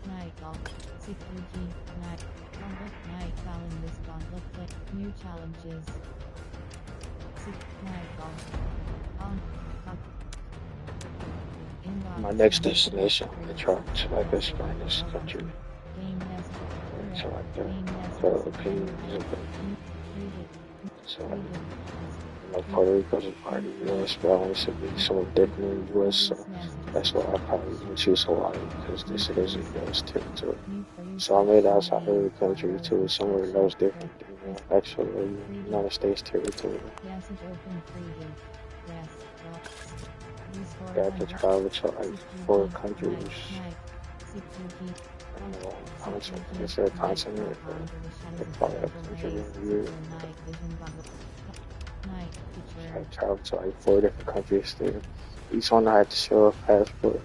Nigel, Sikuji, Night, Gauntlet, Night, following this gauntlet, play new challenges. Nigel, on, My inbox, next Nigel, destination, I travel to like a Spanish country, game nest, to like the game nest, Philippines, muted, so like, muted, Puerto Rico's a part of the U.S., but I want it to be somewhere different in the U.S., so that's why I probably would choose Hawaii, because this is a U.S. territory. So I made it outside of the country to somewhere that was different than actually United States territory. message open preview, rest, Got to travel to like 4 countries. Continent. It's a continent, but probably a country in a year. I traveled to like 4 different countries there. Each one I had to show a passport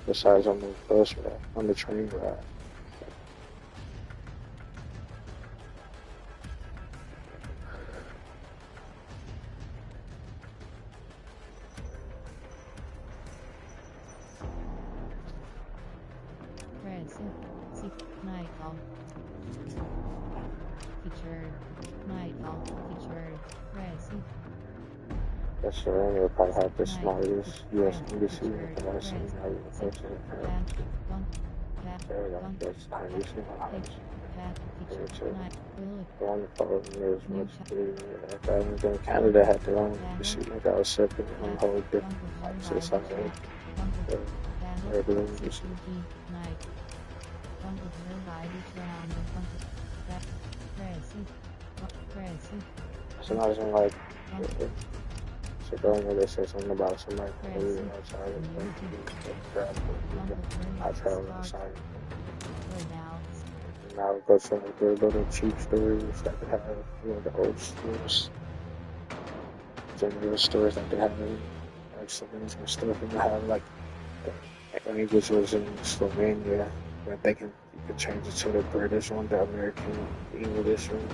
besides on the bus ride, on the train ride. That's the one that probably had the smartest US embassy that I've seen out in person. That's kind of using my house. The one that followed me was much bigger. If I was in Canada, I had their own embassy. Like I was separate on the whole different opposite side of the regular embassy. Sometimes I'm like, so going where they say something about somebody living outside of the country, I travel outside. And I would go to like the little cheap stores that they have, the old stores, general stores that they have, like souvenirs and stuff, and they have like the language was in Slovenia, but you can change it to the British one, the American English one,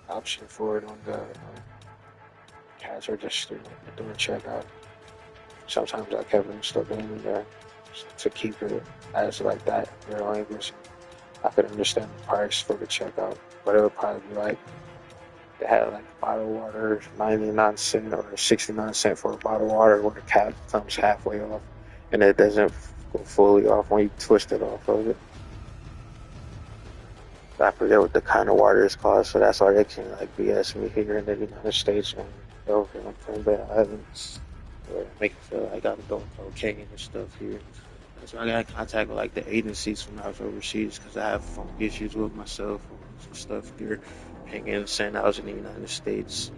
option for it on the cash register during checkout. Sometimes I kept them Slovenian there to keep it as like that, their language. I could understand the price for the checkout, but it would probably be like they had like bottled water, 99 cents or 69 cents for a bottle of water, where the cap comes halfway off, and it doesn't go fully off when you twist it off of it. I forget what the kind of water is called, so that's why they can like BS me here in the United States and over on Columbia Islands, or make it feel like I'm doing cocaine and stuff here. So I got in contact with like the agencies when I was overseas because I have phone issues with my cell phone and stuff here, hanging saying I was in the United States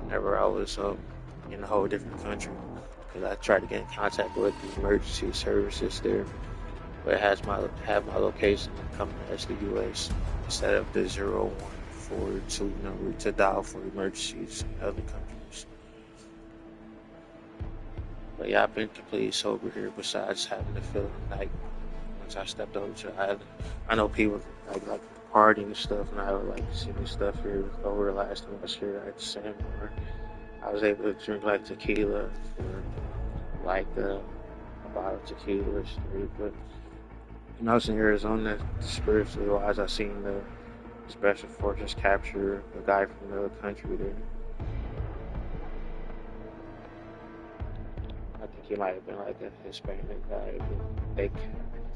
whenever I was in a whole different country. Because I tried to get in contact with the emergency services there, but it have my location coming as the U.S. instead of the 0142 number to dial for emergencies in other countries. But yeah, I've been completely sober here besides having the feeling like once I stepped over to the island. I know people like partying and stuff, and I would like seeing stuff here over the last time I was here at the Sandbar. I was able to drink like tequila for like a bottle of tequila or straight, but when I was in Arizona, spiritually wise, I seen the special forces capture a guy from another country there. I think he might have been like a Hispanic guy, but they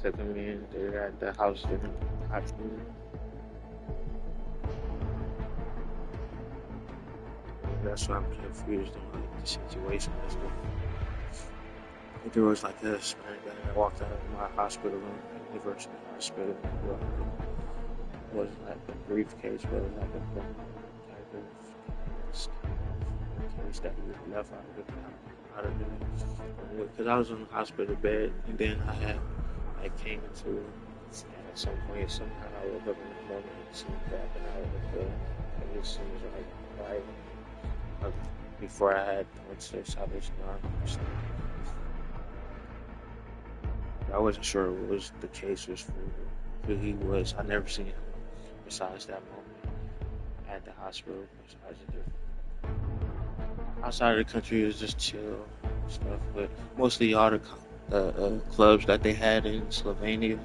took him in. They're at the house getting hot food. That's why I'm confused on like the situation that's going on. There was like a Hispanic guy that walked out of my hospital room at University Hospital. It wasn't like a briefcase, but it was like a phone type of case that we left out of it. Because I was on the hospital bed, and then I came into at some point somehow I woke up in the morning and seen that, and I was and it seems like right before I had went to Salvation Army. I wasn't sure what was the case was for who he was. I never seen him besides that moment at the hospital. Besides outside of the country, it was just chill stuff. But mostly all the clubs that they had in Slovenia,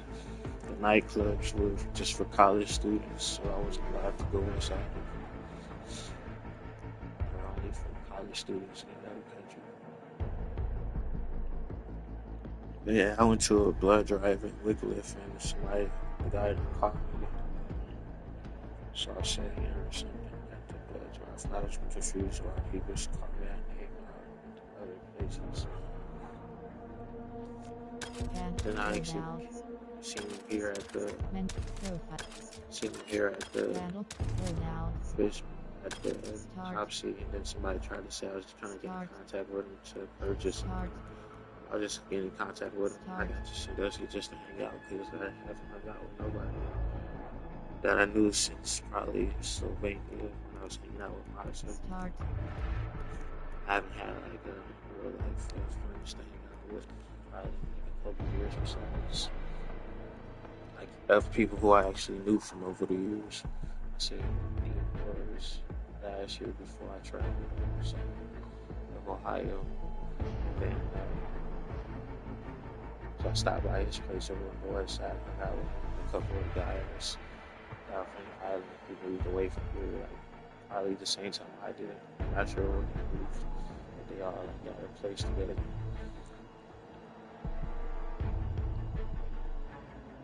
the nightclubs were just for college students, so I wasn't allowed to go inside. They're only for college students in that country. But yeah, I went to a blood drive in Wycliffe, and somebody, the guy that caught me, so I said here or something at the blood drive. And I was confused why people called me that name other places. Then I actually seen him here at the fish at the Topsy, and then somebody tried to say I was trying to get in contact with him to purchase. I was just getting in contact with him. I got to Sandusky just to hang out because I haven't hung out with nobody that I knew since probably Slovenia when I was hanging out with myself. I haven't had like a real life friends to hang out with probably in a couple of years besides like of people who I actually knew from over the years. I said it was last year before I traveled so, of Ohio. And then so I stopped by his place over on the west side. I hung out with a couple of guys from the island who moved away from here like probably the same time I did. I'm not sure when they moved, but they all like, got a place together.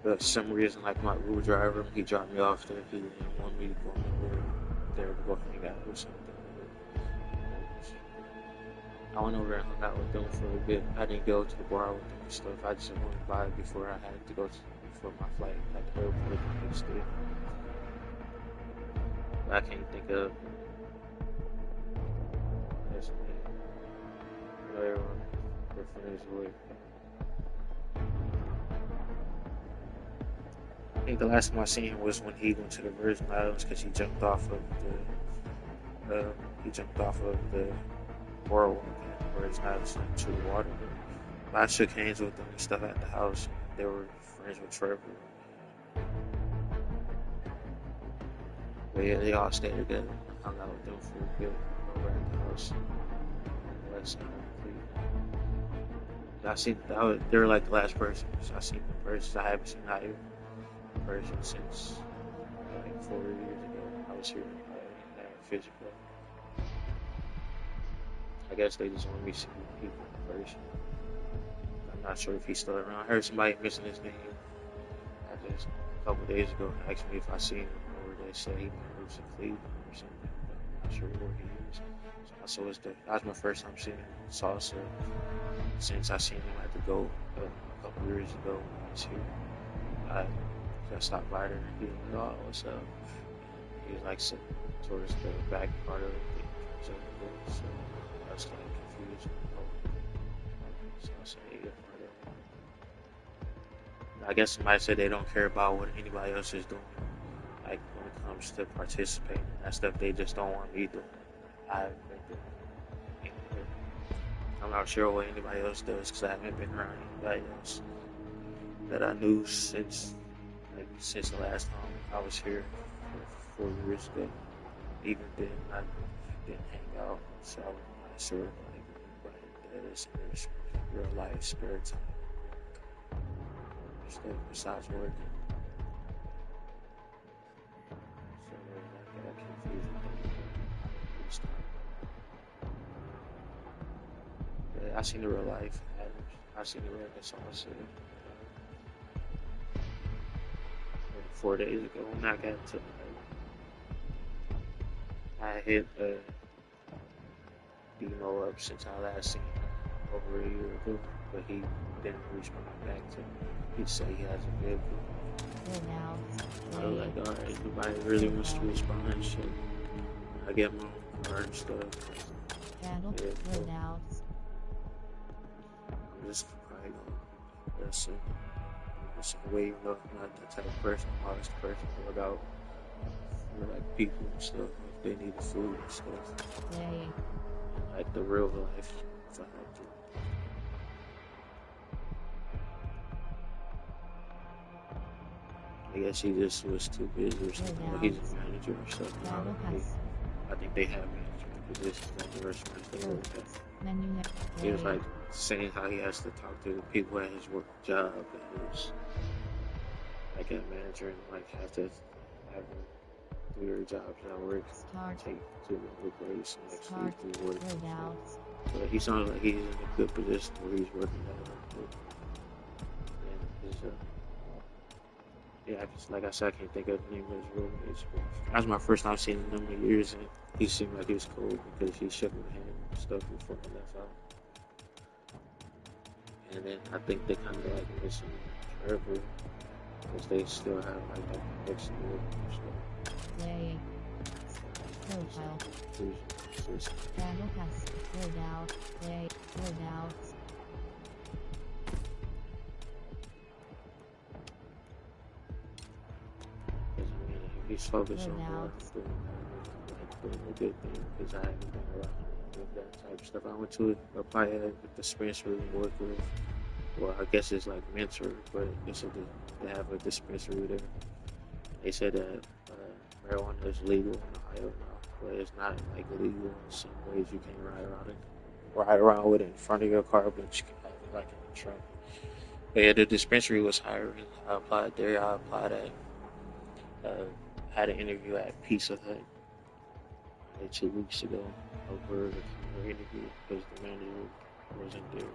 But for some reason, like my Uber driver, he dropped me off there. He didn't want me to go nowhere there to go hang out or something. I went over and hung out with them for a bit. I didn't go to the bar with them and stuff. I just went by before I had to go before my flight at the airport the next day. But I can't think of his name. Whatever we're friends with. I think the last time I seen him was when he went to the Virgin Islands because he jumped off of the boardwalk at the Virgin Islands into the water. I shook hands with them and stuff at the house. And they were friends with Trevor. But yeah, they all stayed together. I hung out with them for a bit over at the house on the west side of Cleveland. They were like the last person. So I seen them in person. I haven't seen either person since like 4 years ago. I was here physical. I guess they just want me to see people in person. I'm not sure if he's still around. I heard somebody mention his name just a couple days ago and asked me if I seen him or they said he moved to Cleveland or something. But I'm not sure where he is. So that was my first time seeing Salsa since I seen him at the Go a couple years ago when I was here. I stopped by there and he was like, "Oh, what's up?" He was like sitting towards the back part of the so I was kind of confused. So I said, "Hey, I guess somebody said they don't care about what anybody else is doing. Like when it comes to participating in that stuff, they just don't want me doing it. I haven't been doing it. I'm not sure what anybody else does because I haven't been around anybody else that I knew since the last time I was here 4 years ago. Even then, I didn't hang out, so I'm not sure like anybody does in their real life spare time. Stuff besides working. So like that confusing thing. But I seen the real life. I seen the real Salsa 4 days ago when I got to I hit Demo up since I last seen him over a year ago, but he didn't respond back to me. He said he has a vehicle. I was like, alright, nobody really wants to respond and shit. I get my own car and stuff. I'm just probably gonna listen. Just wait, I'm not that type of person. I'm always the person to look out for like people and stuff if they need food and stuff. Like the real life, if I have to. guess he just was too busy or something. Well, he's a manager or something. I think they have management positions at the restaurants they work at. He was like saying how he has to talk to the people at his work job and his like a manager and like have to have them do their jobs at work, take to the place and actually do work. But he sounds like he's in a good position where he's working at work. And his, yeah, like I said, I can't think of the name of his roommates. That was my first time seeing him in years, and he seemed like he was cool because he shook my hand and stuff before I left out. And then I think they kind of like missing Trevor because they still have like that connection with him. So. Play. Profile. Channel cast. Loadout. Play. Loadouts. He's focused on doing a good thing because I haven't done a lot of that type of stuff. I went to apply at the dispensary and work with, well, I guess it's like mentor, but they have a dispensary there. They said that marijuana is legal in Ohio now, but it's not like legal in some ways. You can't ride around with it in front of your car, but you can have it like in the trunk. But yeah, the dispensary was hiring. I applied there. I applied at. Had an interview at Pizza Hut like 2 weeks ago over the counter interview because the manager wasn't there.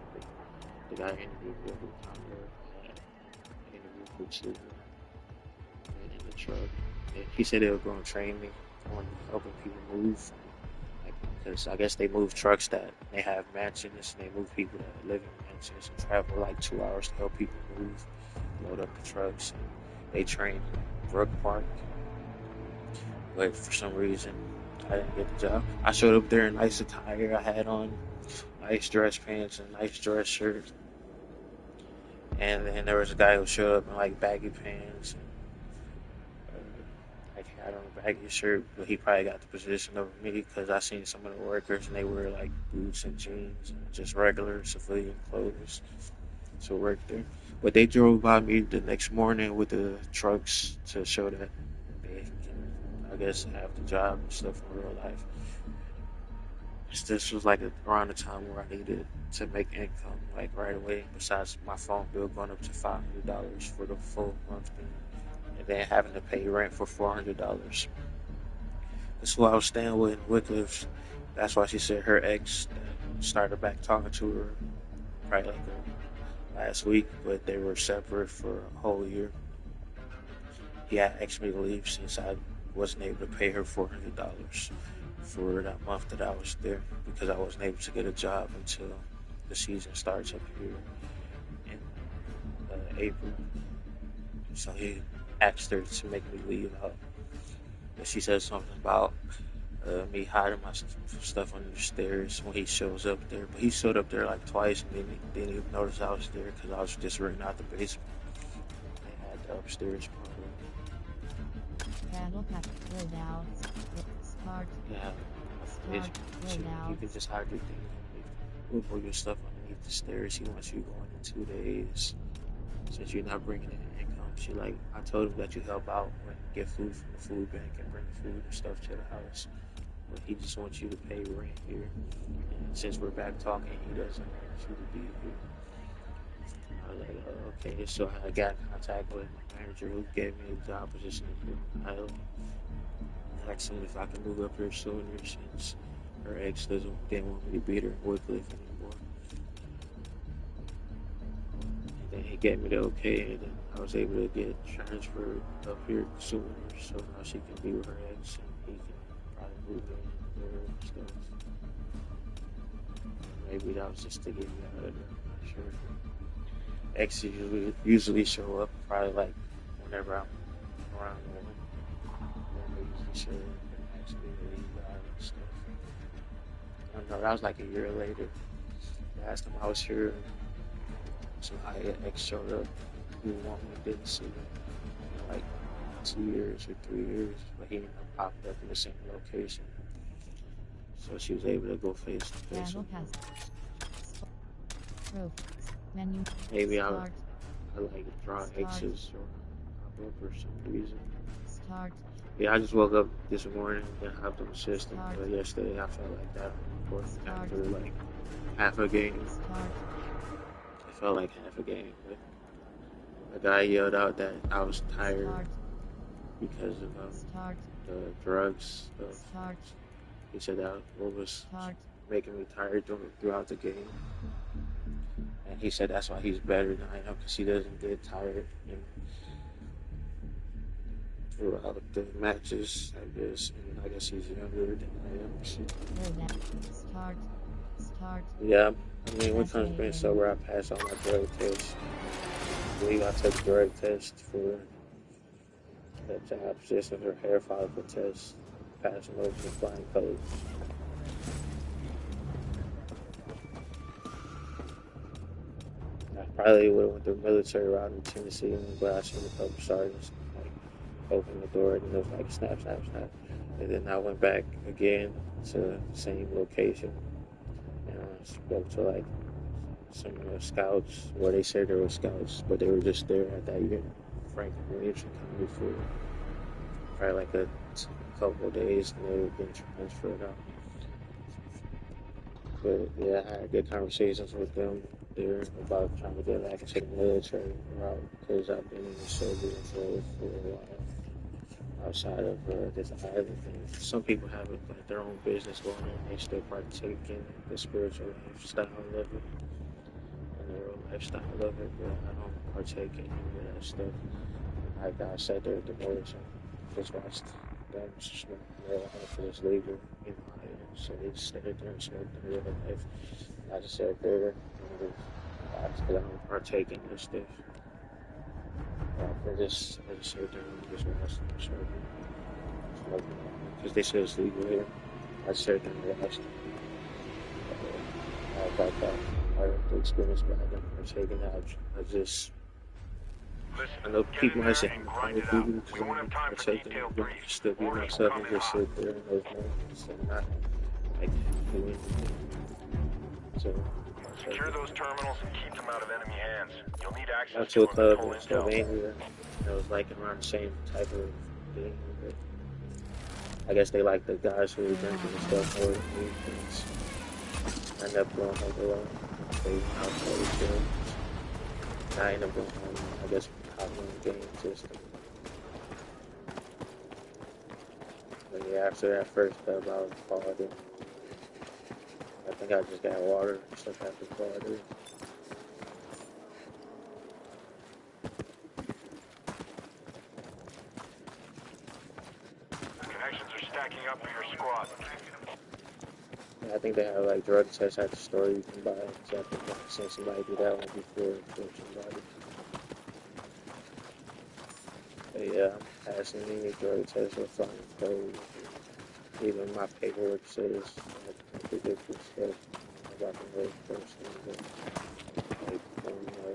The guy interviewed me over the counter. I had an interview for Pizza and in the truck. And he said they were going to train me on helping people move. Because I guess they move trucks that they have mansions and they move people that live in mansions and travel like 2 hours to help people move, load up the trucks. And they train in Brook Park. But for some reason, I didn't get the job. I showed up there in nice attire. I had on nice dress pants and nice dress shirt. And then there was a guy who showed up in like baggy pants and like had on a baggy shirt. But he probably got the position over me because I seen some of the workers and they wear like boots and jeans and just regular civilian clothes to work there. But they drove by me the next morning with the trucks to show that they can, I guess, have the job and stuff in real life. This was like around the time where I needed to make income like right away. Besides my phone bill going up to $500 for the full month, and then having to pay rent for $400. That's who I was staying with in Wycliffe. That's why she said her ex started back talking to her probably like last week, but they were separate for a whole year. He had asked me to leave since I wasn't able to pay her $400 for that month that I was there because I wasn't able to get a job until the season starts up here in April. So he asked her to make me leave out. And she said something about me hiding my stuff under the stairs when he shows up there. But he showed up there like twice and didn't even notice I was there because I was just renting out the basement. They had the upstairs part. Candle pack loadout. Start. Yeah. You can just hide your things. Put your stuff underneath the stairs. He wants you going in 2 days. Since you're not bringing in income, I told him that you help out when you get food from the food bank and bring food and stuff to the house. But he just wants you to pay rent here. And since we're back talking, he doesn't want you to be here. I was like, oh, okay. So I got in contact with my manager who gave me a job position in Ohio. I asked him if I can move up here sooner since her ex didn't want me to beat her in Wycliffe anymore. And then he gave me the okay, and then I was able to get transferred up here sooner, so now she can be with her ex, and he can probably move in with her and stuff. Maybe that was just to get me out of there, I'm not sure. Exes usually show up probably like whenever I'm around them. They usually show up and ask me to leave out and stuff. I don't know, that was like a year later. Last time I was here, some ex showed up who didn't see him in like 2 years or 3 years, but he ended up popping up in the same location. So she was able to go face to face with him. Maybe I like drawing exes or up for some reason. Start. Yeah, I just woke up this morning and hopped on the system. Start. But yesterday I felt like that for Start. after like half a game. Start. It felt like half a game. But a guy yelled out that I was tired Start. because of Start. the drugs. Start. He said that what was Start. making me tired throughout the game. And he said that's why he's better than I am because he doesn't get tired. And throughout the matches, I guess. And I guess he's younger than I am. Start. Start. Yeah, I mean, when it comes to being sober, I passed on my drug test. I believe I took a drug test for the job position for hair follicle test. Passed them over to flying colors. I probably would have went the military route in Tennessee, but I seen a couple sergeants like open the door and it was like snap, snap, snap. And then I went back again to the same location and I spoke to like some scouts, where they said they were scouts, but they were just there at that unit, Franklin Williamson County, for probably like a couple of days, and they were getting transferred out. But yeah, I had good conversations with them there about trying to get back into the military route because I've been in the soldiers role for a while outside of this island thing. Some people have like their own business going on, they still partake in the spiritual lifestyle of it. The real lifestyle of it, but I don't partake in any of that stuff. Like I sat there at the doors and just watched them smoke marijuana for this legal in Ohio. So they just sat there and smoked in real life. And I just sat there and just watched because I don't partake in this stuff. I just sat there and just watched them smoking because they said it's legal here. I just sat there and watched them. I got that. I have the experience, but I don't partake in that. I just, I know people might say I'm a people because I'm not partaking, but I still be myself and just sit there in those moments and not like do anything. So, secure those terminals and keep them out of enemy hands. You'll need access went to a club full in intel. Slovenia, and it was like around the same type of thing. But I guess they like the guys who were drinking and stuff more than me. I ended up going home alone. They out for the show. I ended up going home, I guess, out in the game system. But yeah, after that first club, I was called in. I think I just got water and stuff after called in. Connections are stacking up for your squad. I think they have like drug tests at the store you can buy. So I think I've seen somebody do that one before for somebody. But yeah, I'm passing any drug test or flying code. Even my paperwork says I did good stuff. I got the right person, but like from my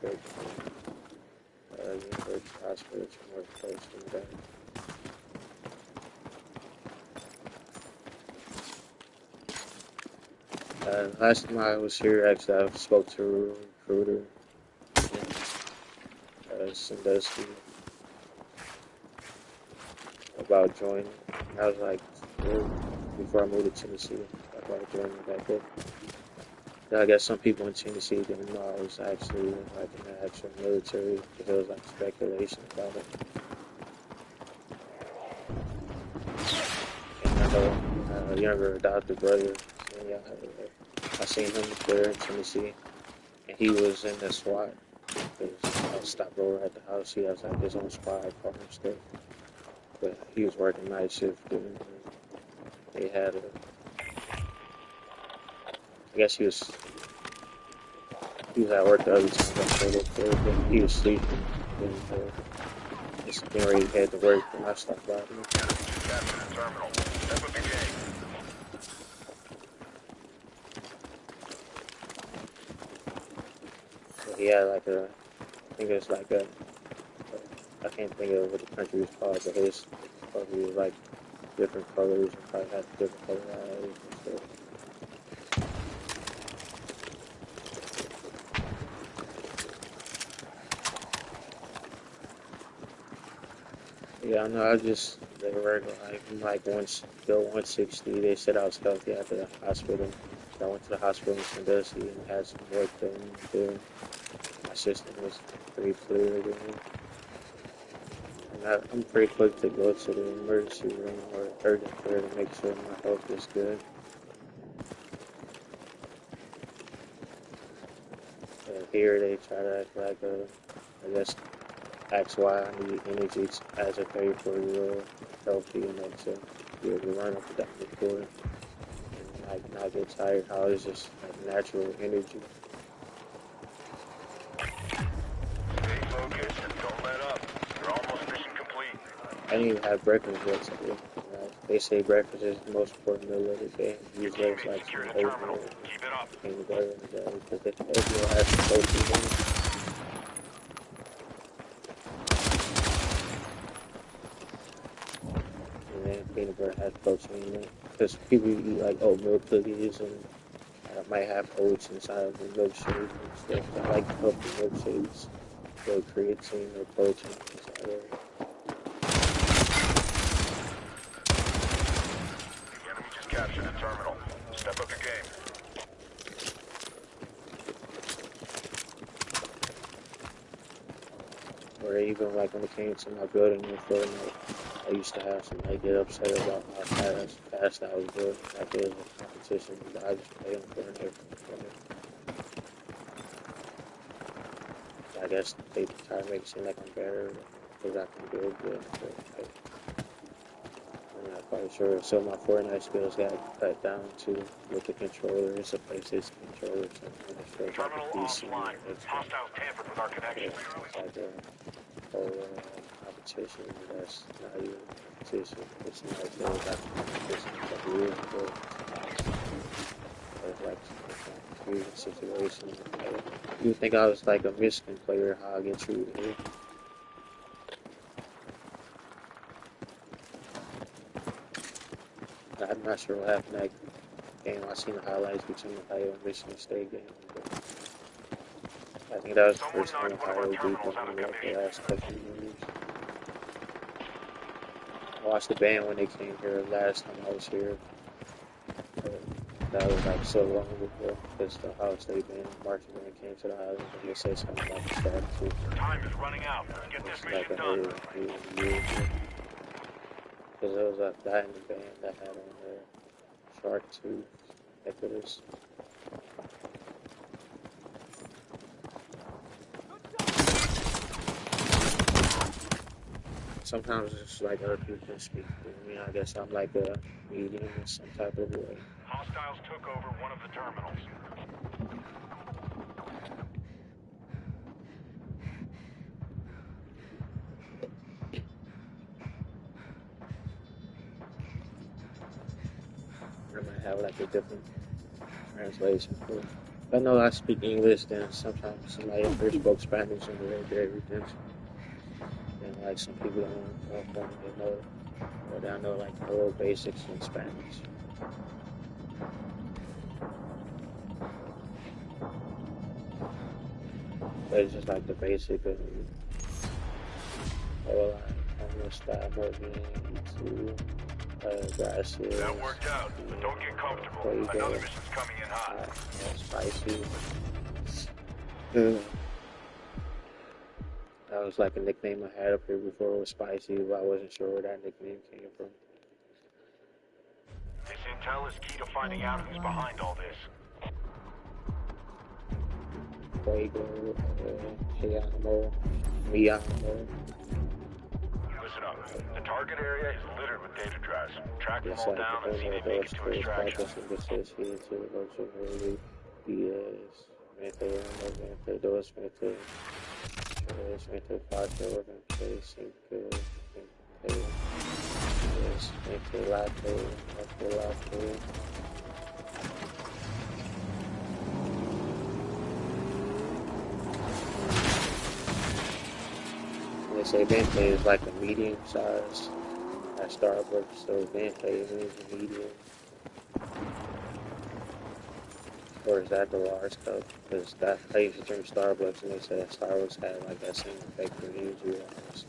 church, University Hospital, to North Coast and back. Last time I was here, actually, I spoke to a recruiter in Sandusky about joining. I was like, before I moved to Tennessee, about joining back up. I guess some people in Tennessee didn't know I was actually like in the actual military because there was like speculation about it. And I know a younger adopted brother. I seen him there in Tennessee, and he was in the SWAT. I stopped over at the house. He has like his own squad car and stuff. But he was working night shift. And they had I guess he was at work the other time. I showed up there, but he was sleeping. And just getting ready to head to work, and I stopped by him. He had like I think it's like I can't think of what the country was called, but his probably was like different colors and probably had different color eyes and stuff. Yeah, I know. I just they were like once go 160. They said I was healthy at the hospital. So I went to the hospital in Sandusky and had some work done there. My system was pretty fluid. And I'm pretty quick to go to the emergency room or urgent care to make sure my health is good. And here they try to act like I guess ask why I need energy as a 34-year-old healthy enough to be able to run up and down the court and like not get tired. How it's just like natural energy. Stay focused and don't let up. You're almost mission complete. I didn't even have breakfast yet today. They say breakfast is the most important meal of the day. Usually it's like some Secure the terminal. oatmeal Keep it up. and peanut butter in the day because the oatmeal has some protein in it. And then peanut butter has protein in it. Because people eat like oatmeal cookies and might have oats inside of the milkshakes and stuff. I like healthy milkshakes with creatine or protein inside of it. The enemy just captured the terminal. Step up your game. Or even like when it came to my building in Fortnite, I used to have somebody get upset about how fast I was building. Like it was a competition, but I just played in Fortnite. I guess they try to make it seem like I'm better because I can build good. But like, I'm not quite sure. So my Fortnite skills got cut down to with the controller. It's a PlayStation controller, so it feels like Terminal a PC. offline. Hostiles tampered with our connection. It's like a whole competition. That's not even a competition. It's not like a competition. It's like a real good. It's like a confusing situation. You would think I was like a Michigan player, how I get treated here. I'm not sure what happened that game. I seen the highlights between Ohio and Michigan State game. But I think that was the first time Ohio beat them in the last couple of years. I watched the band when they came here last time I was here. That was like so long ago because the Ohio State band marching band came to the Highlands and they said something about the strategy. Time is running out. Let's get this mission done. Because there was a guy in the band that had on there Shark Tooth necklace. Sometimes it's like other people can speak to me. I guess I'm like a medium in some type of way. Hostiles took over one of the terminals. I might have like a different translation for it. I know I speak English, then sometimes somebody up here spoke Spanish in the Red Dead Redemption. And like some people don't know, they know, or they don't know like the little basics in Spanish. But it's just like the basic of hola, ¿cómo está? Muy bien, gracias. That worked out, but don't get comfortable. Another mission's coming in hot. Spicy. That was like a nickname I had up here before. It was Spicy, but I wasn't sure where that nickname came from. This intel is key to finding out who's behind all this. Fuego, te amo, mi amor. Listen up. The target area is littered with data drives. Track them Yes, all down and see they make it to extraction. They say Bentley is like a medium size at Starbucks, so Bentley is a medium. Or is that the large cup? Because I used to drink Starbucks and they said Starbucks had like that same effect for me as you guys.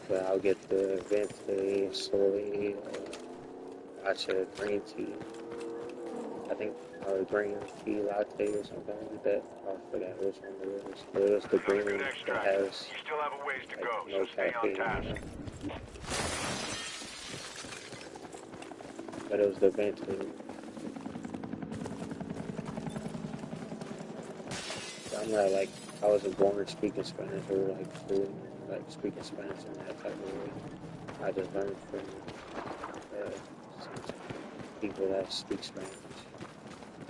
but I'll get the venti, soy, matcha, green tea. I think green tea latte or something like that. I forgot which one it was. But it was the green one that has You still have a ways to like go, no so stay on caffeine task. in it. But it was the venti. I'm not like I wasn't born speaking Spanish or like fluent, like speaking Spanish in that type of way. I just learned from some people that speak Spanish.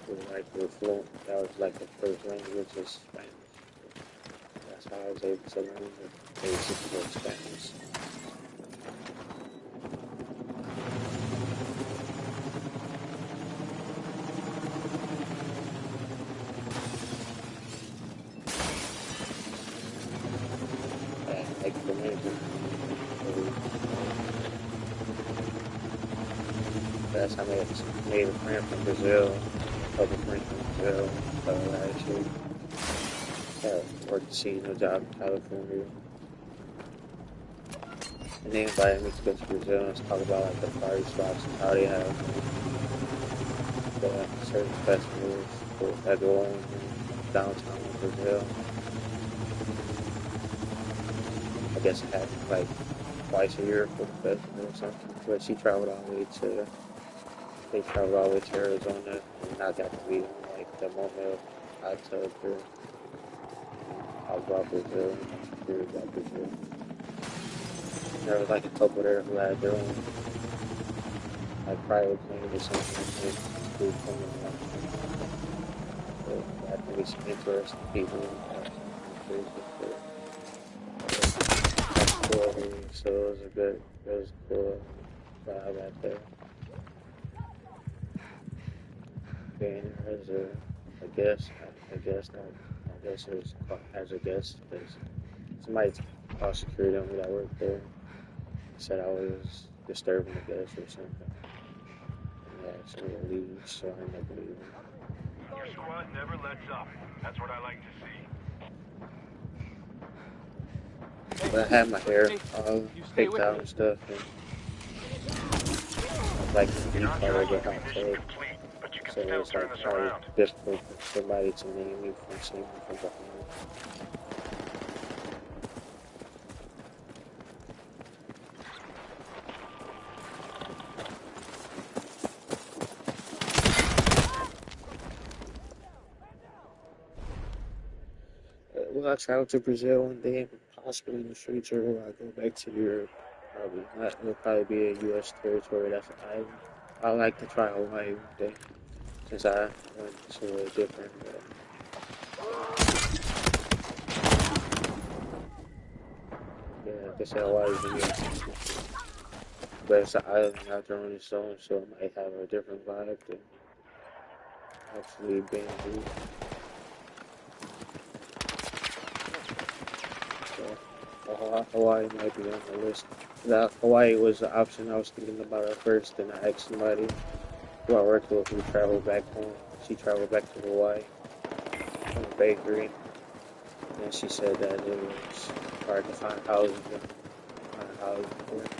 Who were fluent. That was like the first language is Spanish. That's how I was able to learn the basics of Spanish. Like Dominican. That's how I made a friend from Brazil, a couple friends from Brazil. I actually worked to see no job in California. And they invited me to go to Brazil and talk about like the party spots and how they have certain festivals that go on in downtown Brazil. I guess it happens like twice a year for the festival or something. But she traveled all the way to Arizona, and I got to meet him like the moment I told her about Brazil, and hear about Brazil. There was like a couple there who had their own like private plane or something, and they flew so I think it's interesting people. That's cool. So it was a cool vibe out there. Being there as a guest, I guess it was as a guest because somebody called security on me that worked there. Said I was disturbing the guest or something. And they asked me to leave, so I ended up leaving. Your squad never lets up. That's what I like to see. But I had my hair all picked out and stuff, and like the deep part of the hot tub. So it's like probably difficult for somebody to name me from seeing me from behind. Well, I travel to Brazil one day, possibly in the future, or I go back to Europe. Probably not. It'll probably be a U.S. territory. That's an island. I like to try Hawaii one day, since I went to a different. Yeah, they say Hawaii's the U.S. But it's an island out there on its own, so it might have a different vibe than actually being here. So Hawaii might be on the list. Hawaii was the option I was thinking about at first, and I asked somebody who I worked with who traveled back home. She traveled back to Hawaii from a bakery, and she said that it was hard to find housing for it.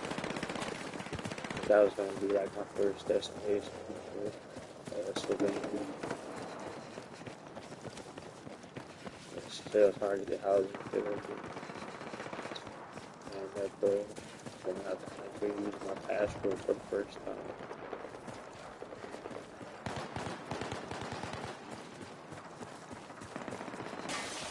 That was going to be like my first destination for Slovenia. She said it was hard to get housing there. And that going out the country, use my passport for the first time.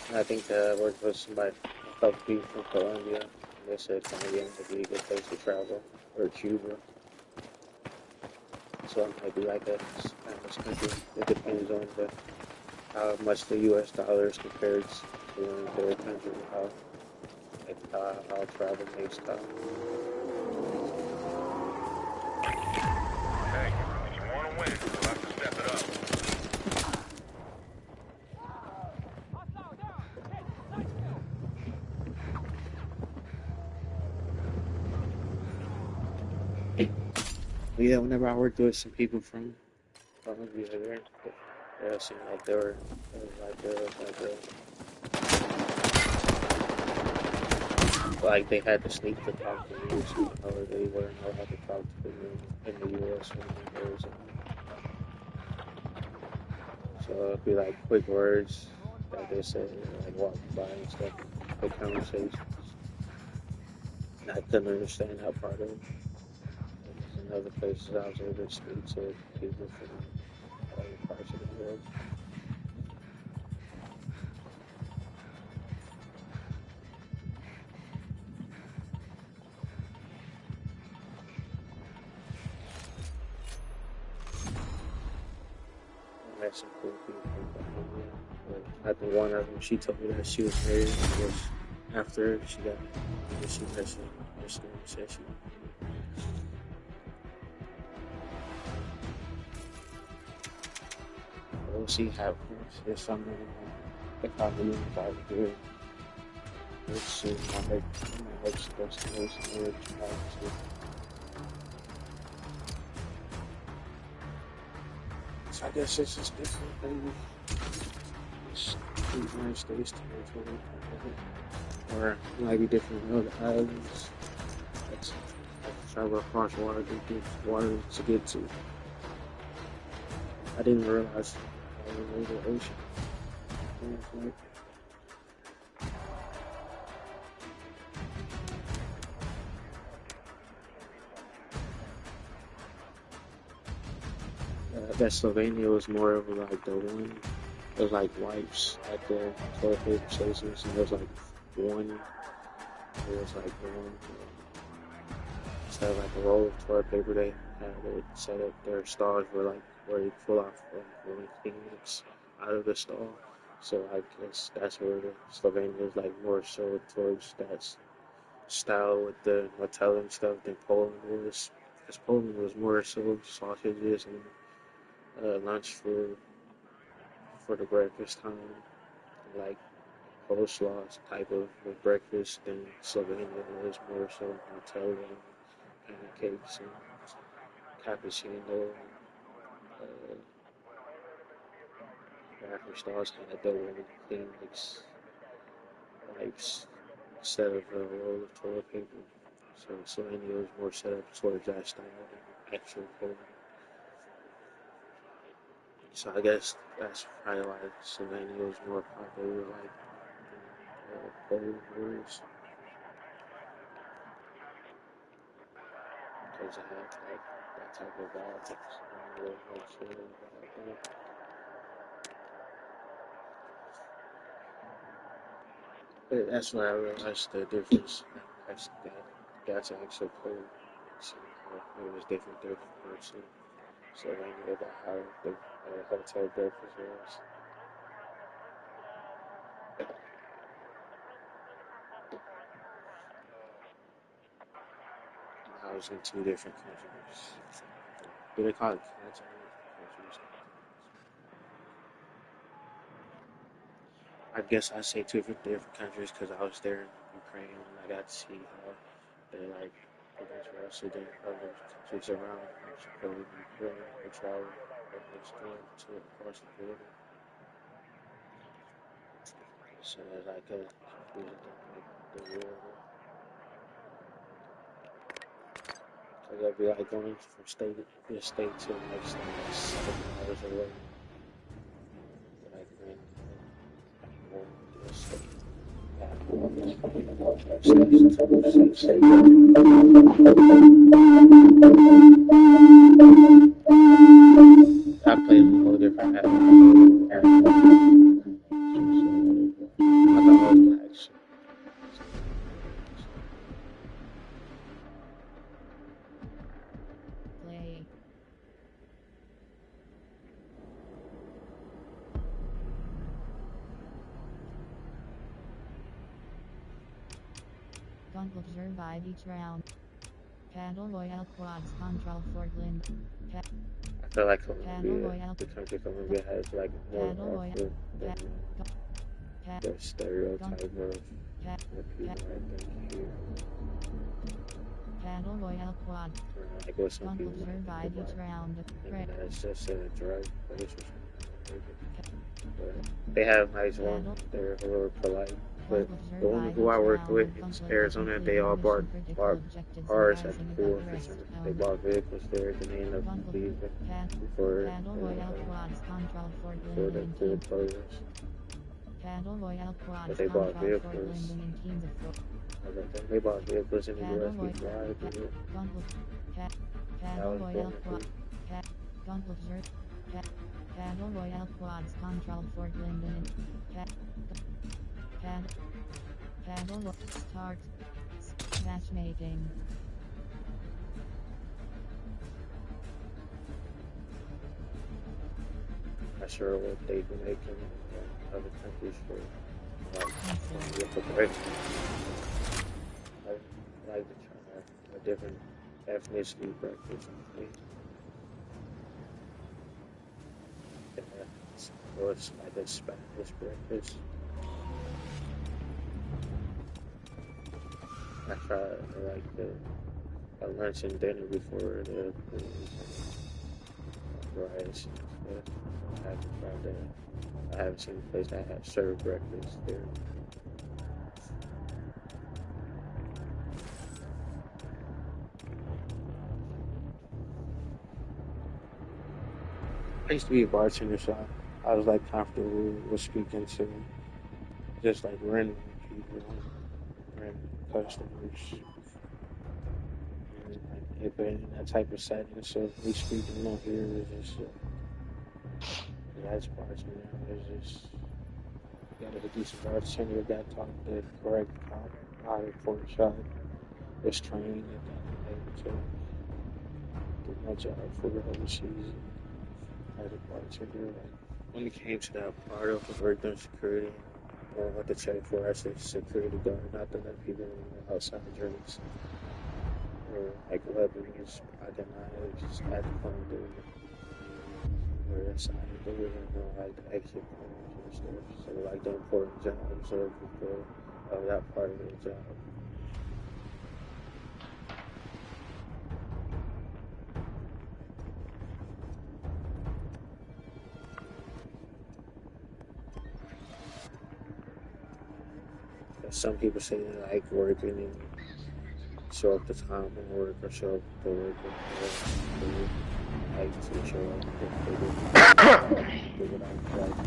And I think that I worked with a couple people from Colombia. And they said Colombia would be a good place to travel, or Cuba. So it might be like a Spanish country. It depends on how much the U.S. dollar is compared to their country, how travel makes time. Hey, if you want to win, you'll have to step it up. Yeah, whenever I worked with some people from Colombia, it seemed like they were like they had to sneak to talk to you, so they wouldn't know how to talk to you in the U.S. or in Arizona. So it'd be like quick words that they say, like walking by and stuff, quick conversations. And I couldn't understand that part of it. And in other places, I was able to speak to people from other parts of the world. I met some cool people. But I think one of them, she told me that she was married. I guess after she got married, she messaged me and said she. We'll see how it's something if I believe I would do it. Let's see, I make some destination where it's trying to. So I guess it's just different, maybe. It's the United States territory, or it might be different in other islands. That's travel across water to get to. I didn't realize I was over the ocean. That Slovenia was more of like the one. There was like wipes at the toilet paper stations, and there was like one. There was like one. Instead of like a roll of toilet paper, they had it set up. Their stalls were like where you pull off one Kleenex out of the stall. So I guess that's where the Slovenia is like more so towards that style with the Nutella and stuff than Poland was. Because Poland was more so sausages and lunch food for the breakfast time, like coleslaw type of breakfast. Then Slovenia was more so Nutella and pancakes and cappuccino. Breakfast stalls had the one Kleenex wipes instead of a roll of toilet paper. So Slovenia was more set up towards that style than actual Poland. So I guess that's probably why Slovenia was more popular, like Poland was, because it had like that type of vibe. Really like chill vibe. But that's when I realized the difference. That's actually Poland. So it was different parts of Slovenia about how the hotel breakfast was. I was in two different countries. Do they call it continental countries? I guess I say two different countries because I was there in Ukraine and I got to see how they like Israel, so then other countries around Mexico, Ukraine, or travel to across the border. So there's like a confusion like the war. Because I'd be like going from state to state to the next state, like 7 hours away. Like when going to a state. I played a whole different app. Play. Gunpla survive each round. Battle Royale quads control Portland. I feel like Colombia, the country Colombia has like more offer than the stereotype of the people I think here. Battle Royale quad. Like what some Gunpla people survive each round. That's just a drug place or something. But they have nice ones. They're a little polite. But the woman who I worked with in Arizona, they all bought cars at the pool for some. They bought vehicles there at the end of leaving before the pool closed. But they bought vehicles. They bought vehicles in the U.S. We drive to it. That was going through. Battle Royale Quads Control Fort Linden. Battle Start. Matchmaking. Not sure what they do making in other countries for like breakfast. I like to try a different ethnicity breakfast. Or it's like a Spanish breakfast. I tried like a lunch and dinner before the rice and stuff. I haven't tried that. I haven't seen a place that has served breakfast there. I used to be a bartender, so I was like comfortable with speaking to just like random people, random customers. And, like, if in that type of setting, so me speaking on here is just that's bartender. It's just gotta be a decent bartender. Got to talk the correct how to pour a shot. Was trained at that to do my job for the whole season. As a bartender, like when it came to that part of the work on security, what to check for as a security guard, not to let people outside drinks or like weapons, pocket knives, just had to come do it. Or inside the door, like the exit points and stuff. So like the important jobs of that part of the job. Some people say they like working and show up to time and work or show up to work and like to show up and do what I like.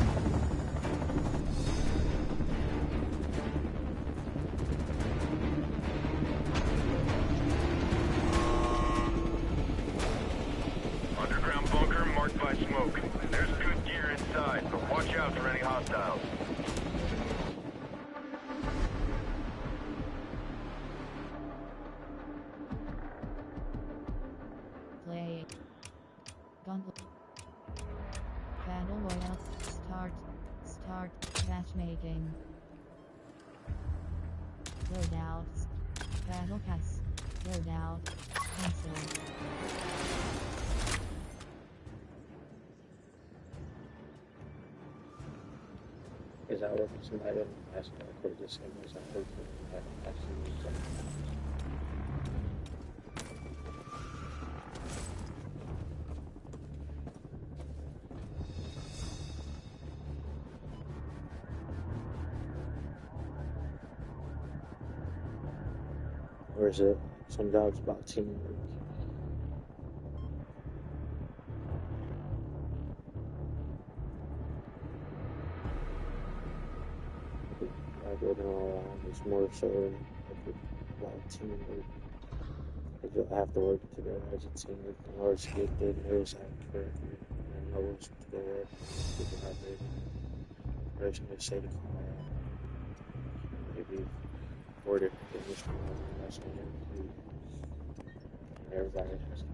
Underground bunker marked by smoke. There's good gear inside, but watch out for any hostiles. Play. Gauntlet. Battle Royale. Start. Matchmaking. Loadouts. Battle Pass. Loadout. Cancel. Is I work with somebody else? That's what I could just say. Was I work with actually? Or is it some jobs about teamwork? It's more so about teamwork. You'll have to work together as a team in order to get the news out correctly and know what's to go up. People have the person to say the call out. Maybe order the initial one, and that's when everybody has to be.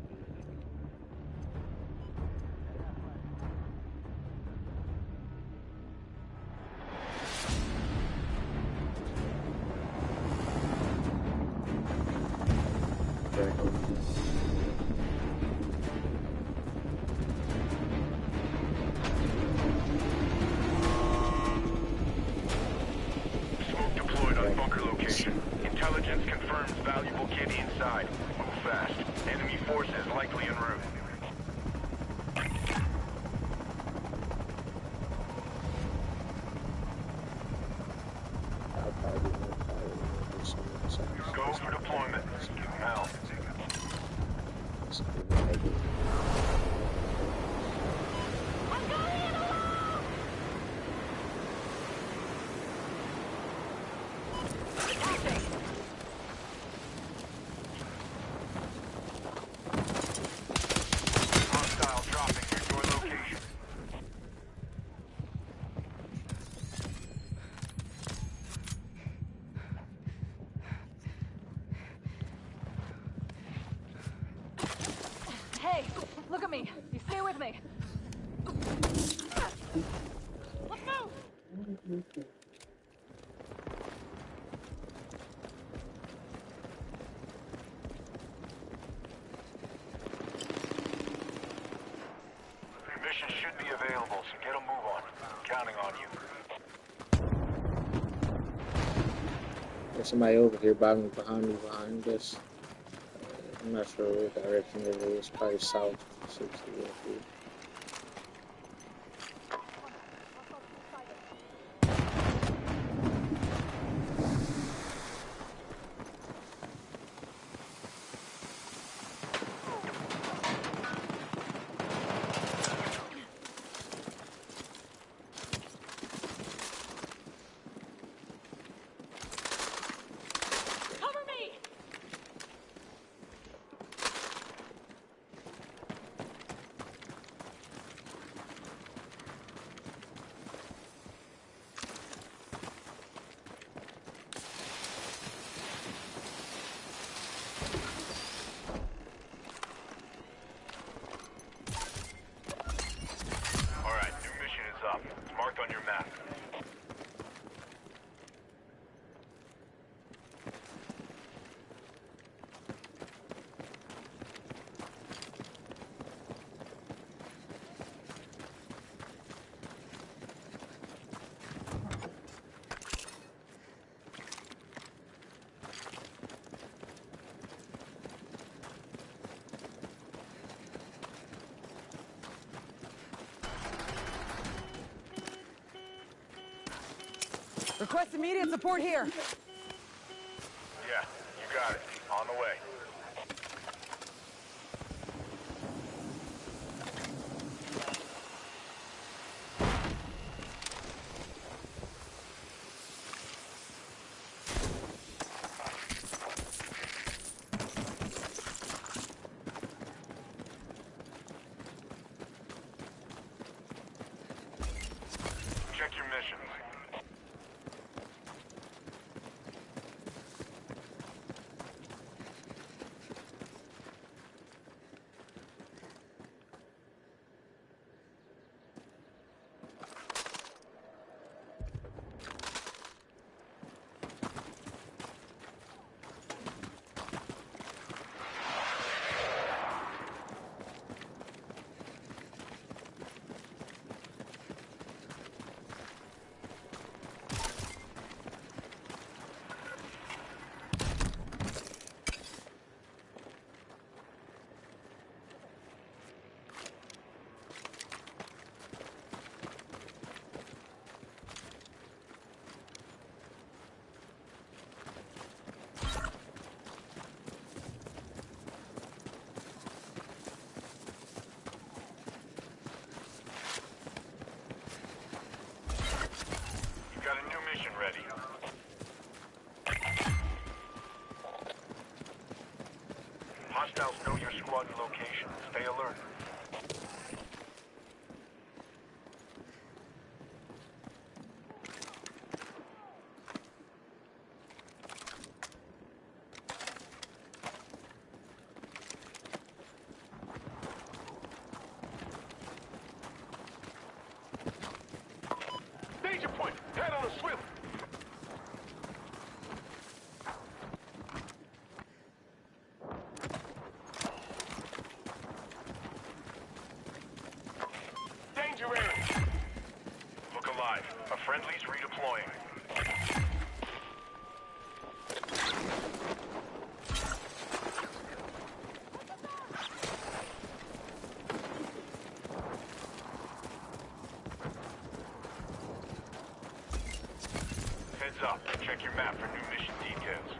Smoke deployed on bunker location. Intelligence confirms valuable kitty inside. Move fast. Enemy forces likely en route. Okay, look at me. You stay with me. Let's move! Mission should be available, so get a move on. Counting on you. There's somebody over here behind us. I'm not sure what direction it is. Probably south 60. Cover me! Alright, new mission is up. It's marked on your map. Request immediate support here. Yeah, you got it. On the way. Check your missions. You got a new mission ready. Hostiles know your squad location. Stay alert. Danger point! Head on a swivel! Danger area! Look alive. A friendly's redeploying. Heads up. Check your map for new mission details.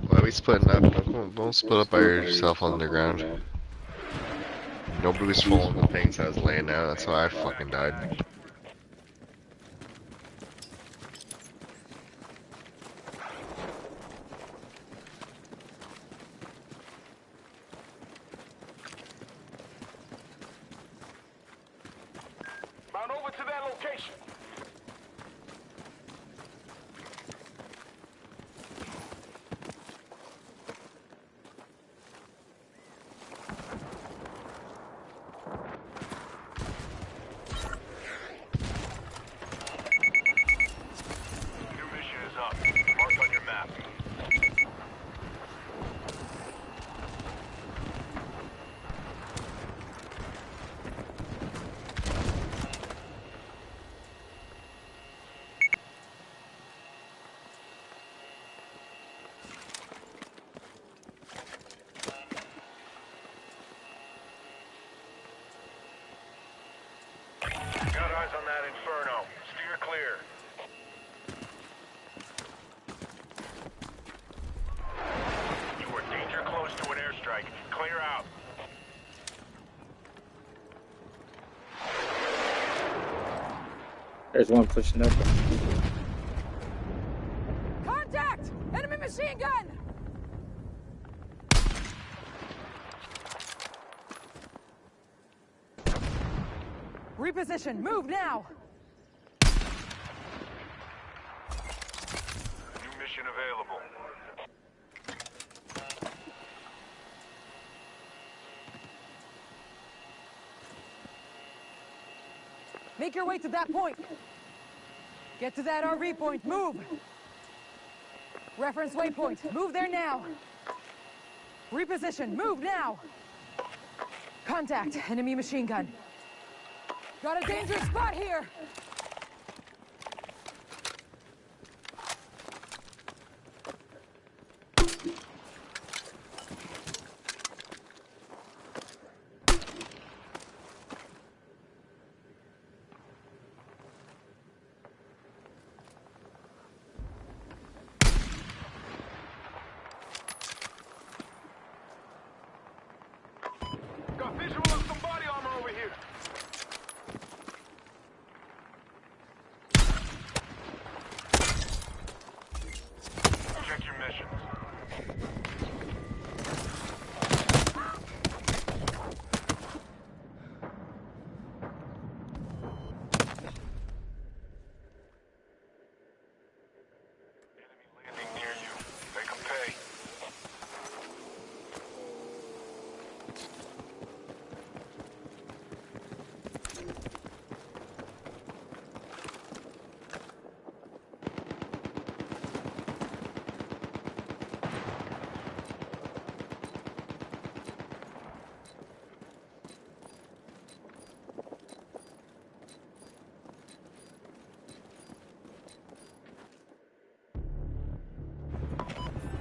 Why are we splitting up? Don't split up by yourself on the ground. Nobody was following the things I was laying out. That's why I fucking died. location. New mission is up. Marked on your map. Got eyes on that Inferno. Steer clear. You are danger close to an airstrike. Clear out. There's one pushing up. Contact! Enemy machine gun! Reposition. Move now! New mission available. Make your way to that point. Get to that RV point. Move! Reference waypoint. Move there now. Reposition. Move now! Contact. Enemy machine gun. Got a dangerous spot here! Got visual of some body armor over here. Check your missions. Enemy landing near you. Make 'em pay.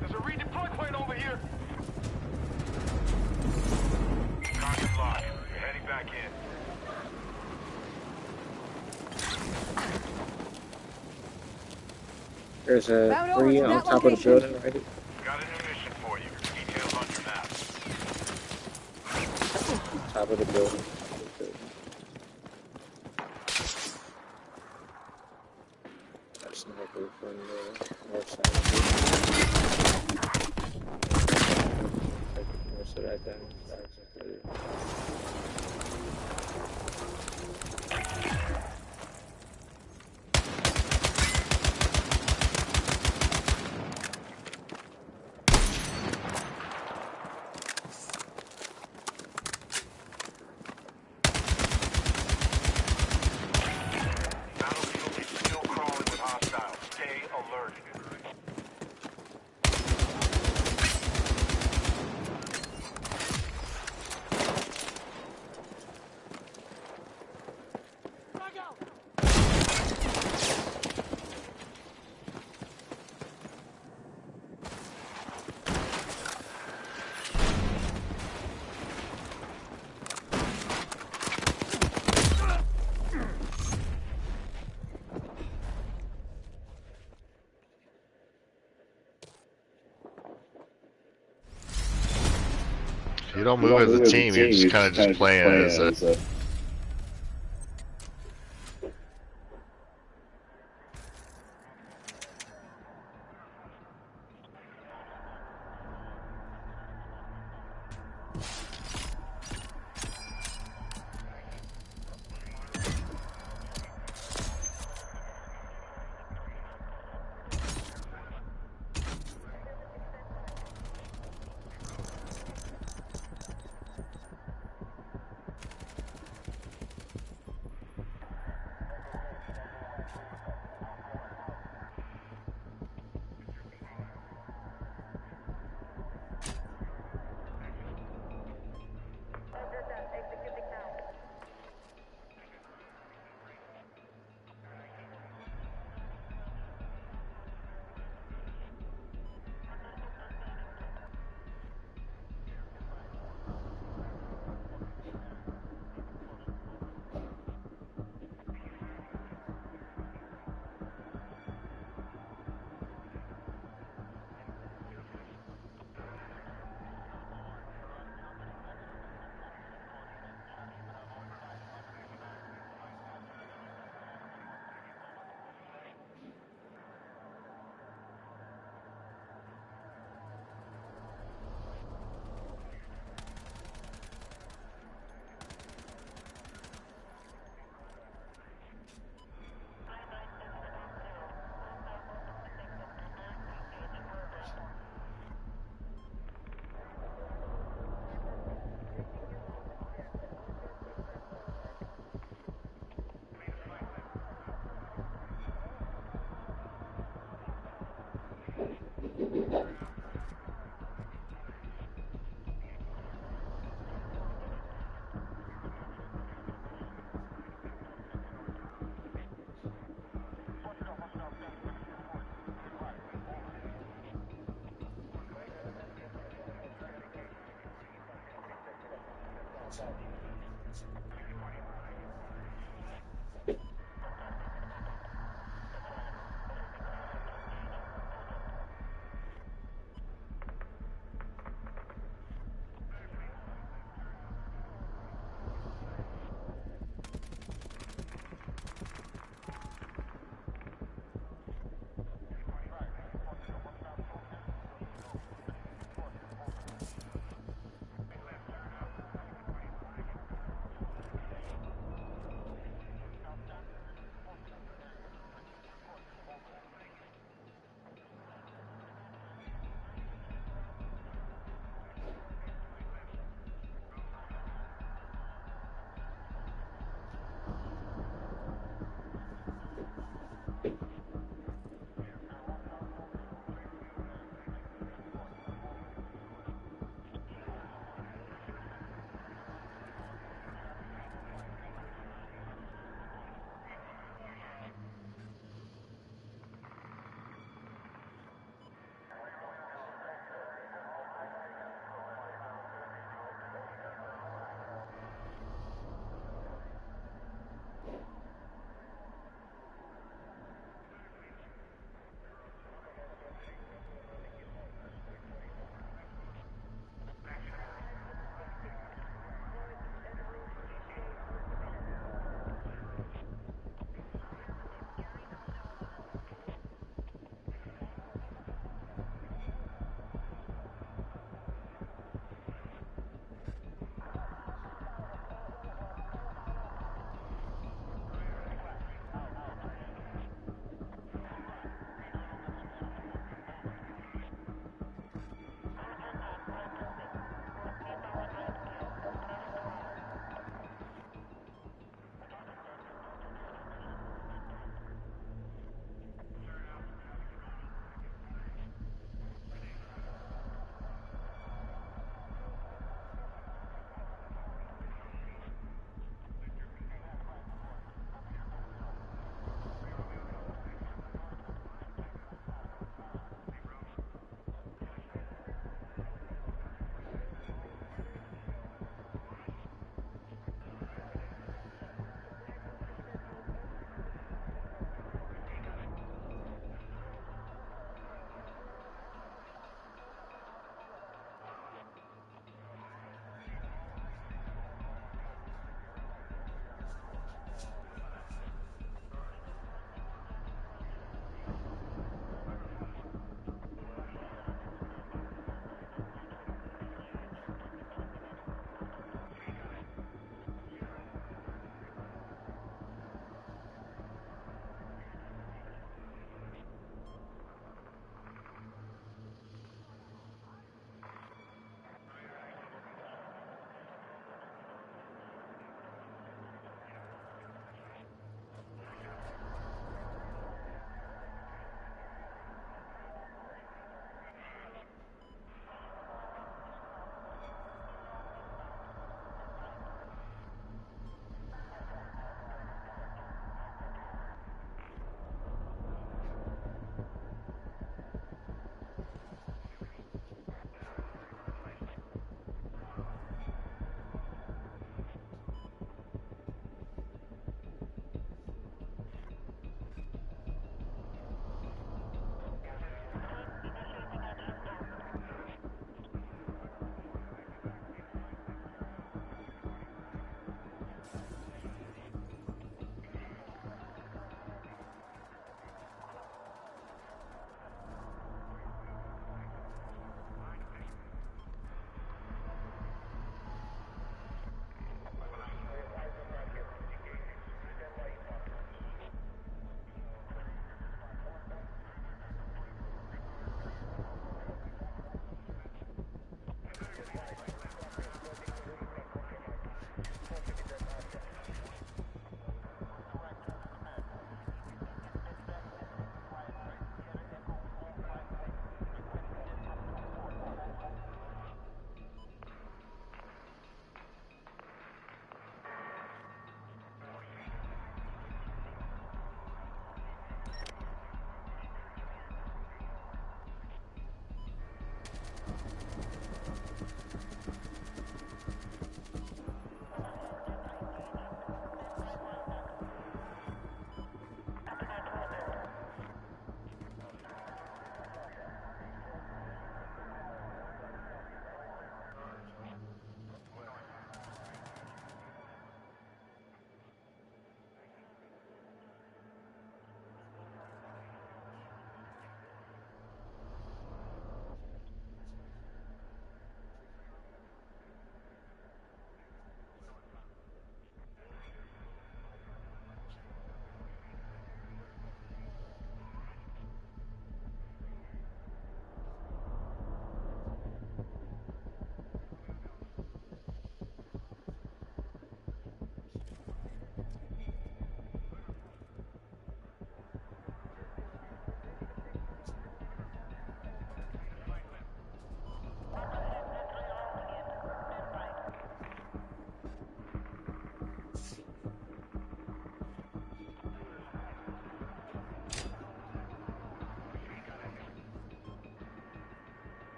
There's a redeploy plane over here. Target locked. You're heading back in. There's a Bound over three to on that top location. of the building right here. Got a new mission for you. Details on your map. Top of the building. That sniper from the north side of the building. Take most of that down. Battlefield is still crawling with hostiles. Stay alerted. You don't move as a team, you're just kind of just playing as a...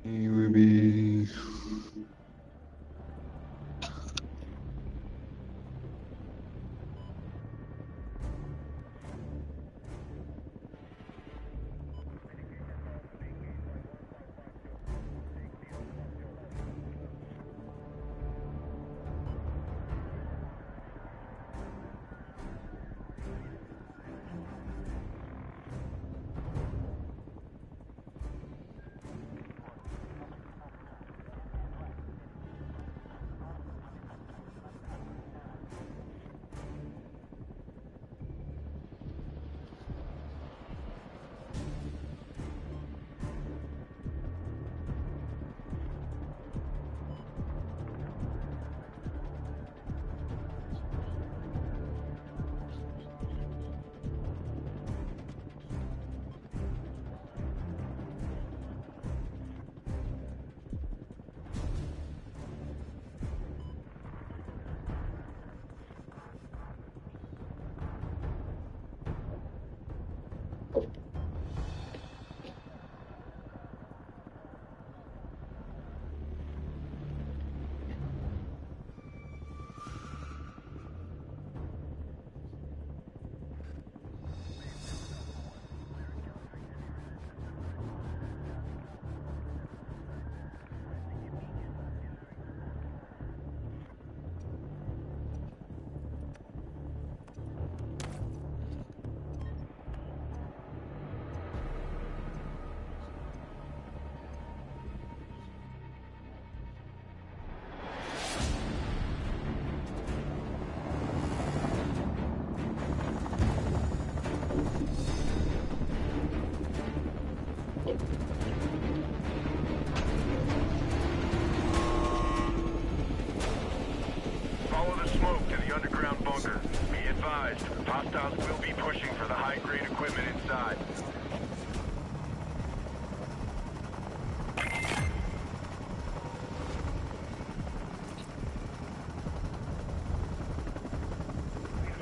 Ruby. Follow the smoke to the underground bunker. Be advised, hostiles will be pushing for the high-grade equipment inside.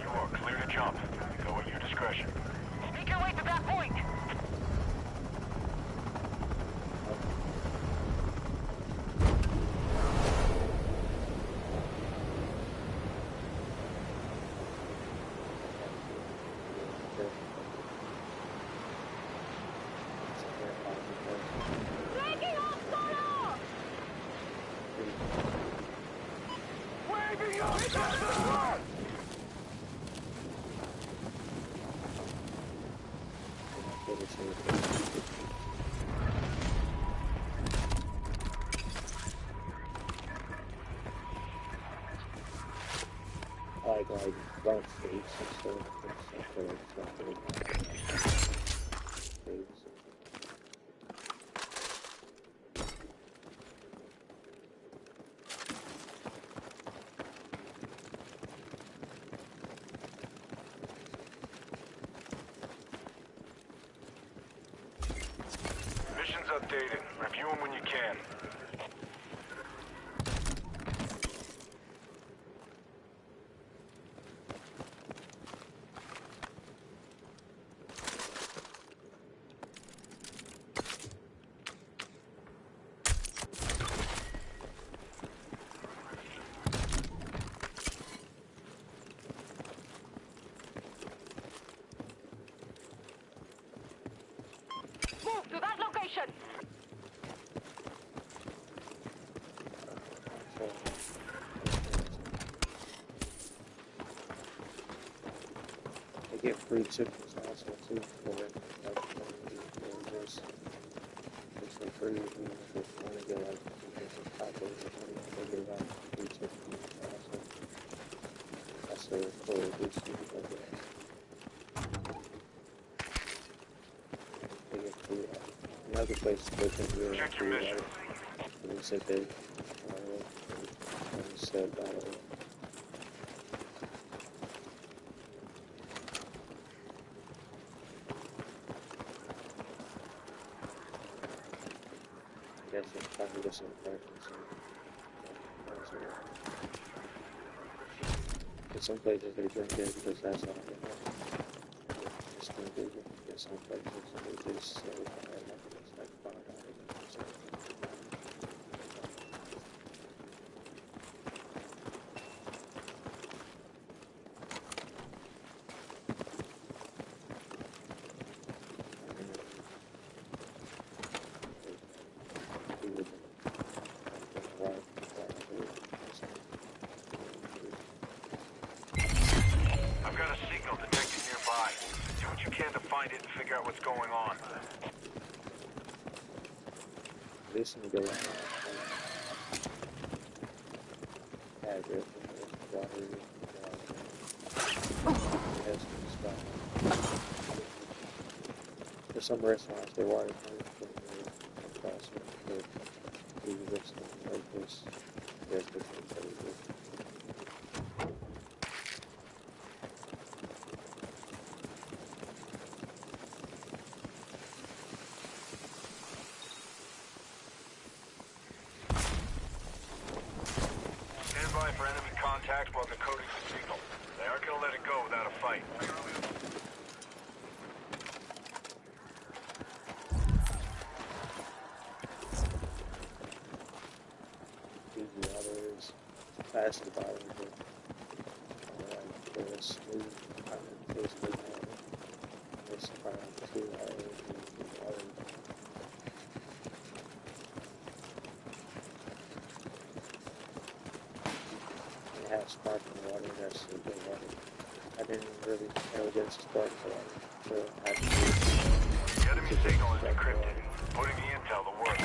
You are clear to jump. Go at your discretion. Make your way to that point! Breaking off solo! Waving up! Like blank space and stuff. Missions updated. Review them when you can. Move to that location! I get free chickens also too for it. Like, just it's for free. If you want to get like some tacos or something, they get like free chickens also. That's a cool good stuff, I guess. They get free. Another place to go to really Check your free, mission. right? And said they said I guess it's trying to get some practice. But some places they drink it because that's all they have. It's gonna be some places they just sell it it's like $5 or something. find it and figure out what's going on. Listen to go address, water, for some restaurants, they water across the like this. There's different services. Stand by for enemy contact while decoding the signal. They aren't gonna let it go without a fight. The others past the bottom of the smooth kind of feels good now. This kind of too hard. They have sparkling water, that's the good water. I didn't really ever get sparkling water. So I The enemy signal is decrypted. Putting the intel to work.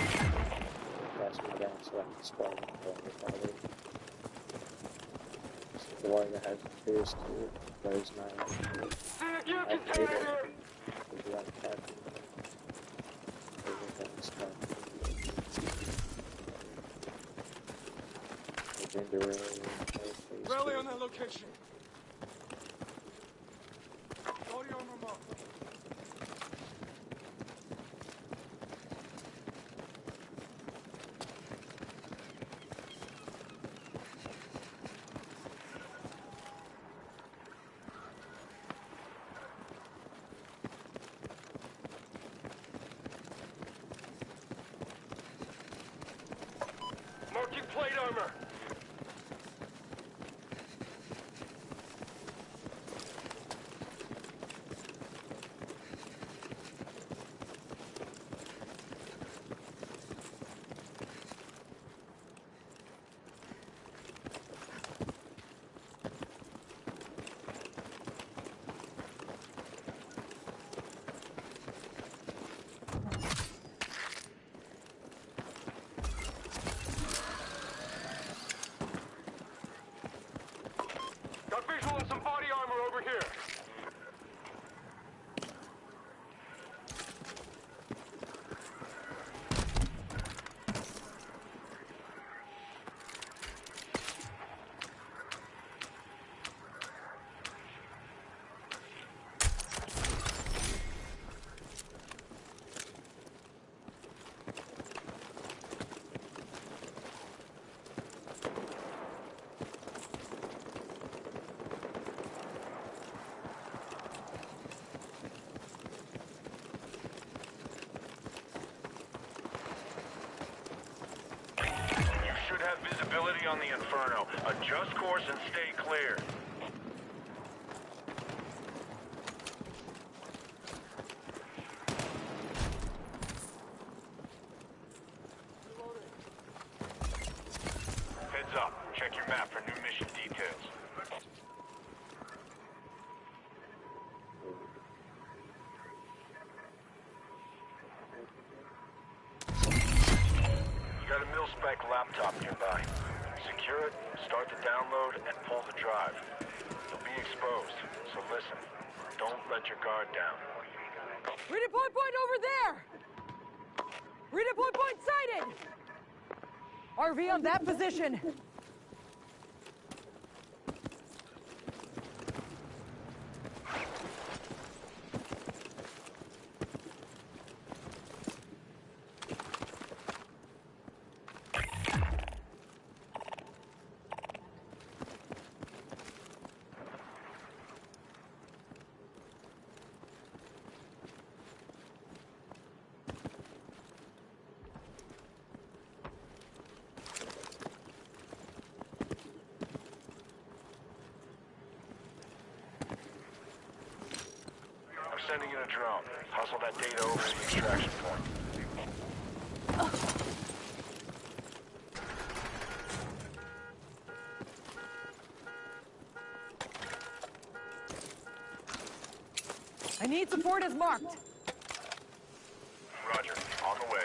pass me down so I can sparkling water. The water that has taste to it, but it's not. I hate it. It's like caffeine. Everything's sparkling. The ginger ale, Rally on that location. Body armor mark. Marking plate armor. Got visual on some body armor over here. Should have visibility on the Inferno. Adjust course and stay clear. Heads up. Check your map for new mission details. You got a mil-spec laptop nearby. Secure it, start the download, and pull the drive. You'll be exposed, so listen. Don't let your guard down. Redeploy point over there! Redeploy point sighted! RV on that position! I'm sending in a drone. Hustle that data over to the extraction point. I need support as marked. Roger. On the way.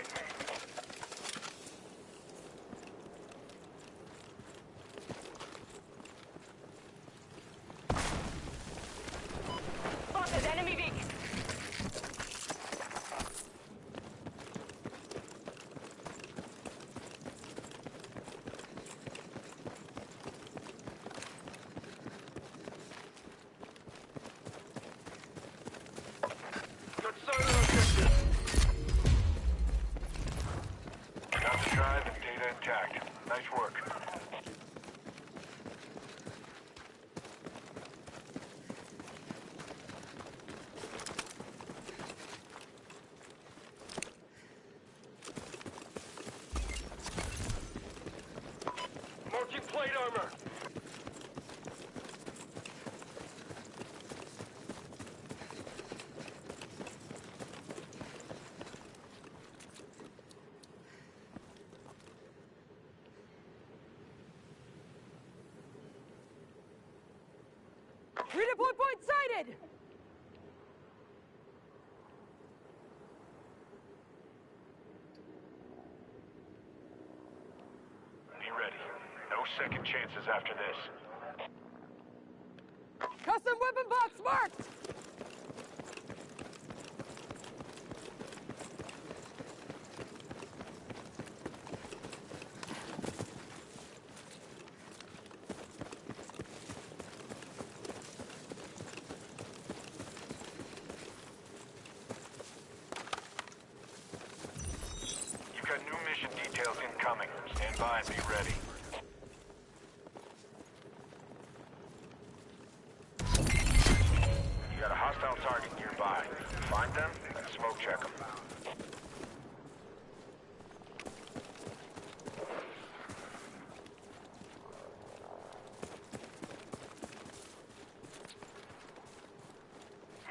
Spotted enemy Vic. Got sight of location. Got the drive and data intact. Nice work. Marking plate armor. Redeploy point sighted! Be ready. No second chances after this. Custom weapon box marked! You've got new mission details incoming. Stand by and be ready. You got a hostile target nearby. Find them and smoke check them.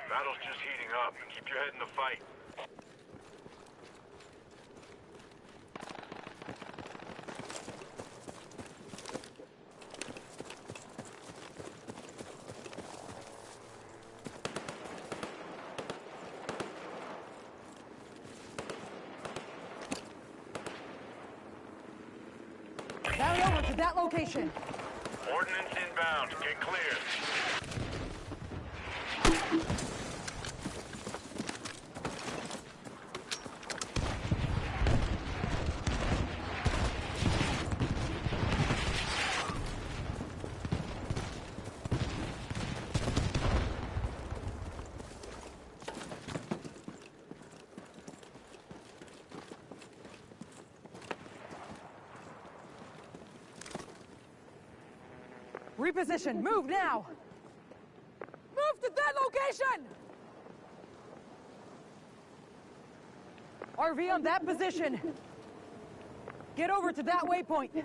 Battle's just heating up. Keep your head in the fight. Down over to that location. Ordnance inbound. Get clear. Reposition. Move now. Move to that location! RV on that position. Get over to that waypoint.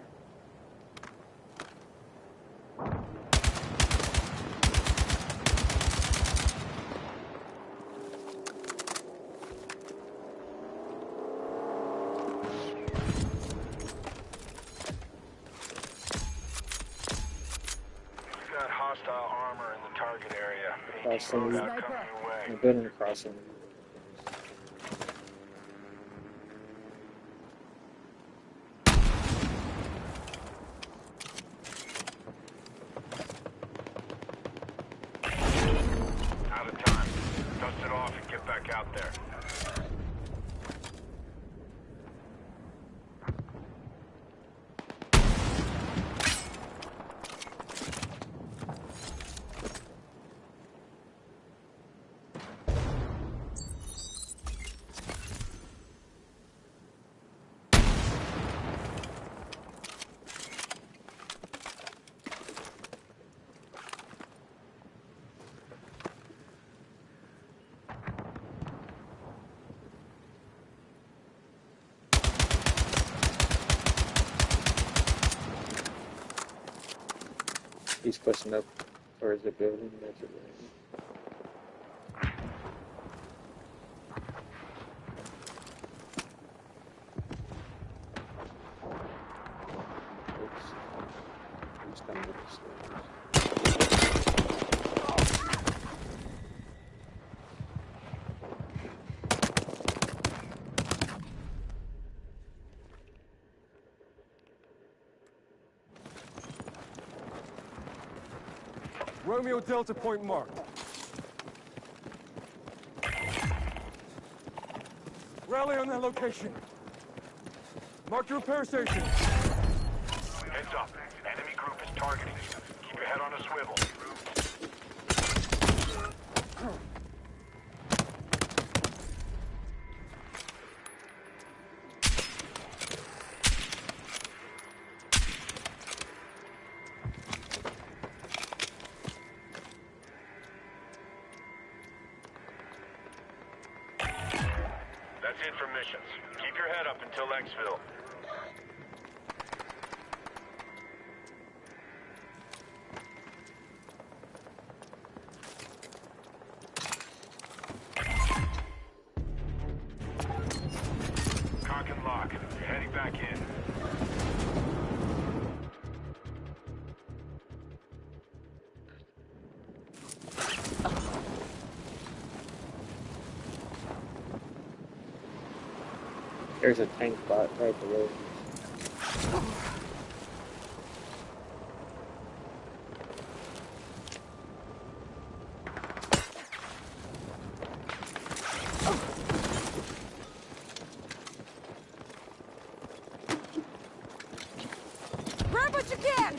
You've got hostile armor in the target area. Crossing. Loadout coming your way. I've been crossing. Out of time. Dust it off and get back out there. He's pushing up towards the building. That's it. Oops. He's coming up the stairs. Romeo Delta point marked. Rally on that location. Mark your repair station. Heads up. Enemy group is targeting you. Keep your head on a swivel. That's it for missions. Keep your head up until Xville. Cock and lock. You're heading back in. There's a tank bot right below. Grab what you can!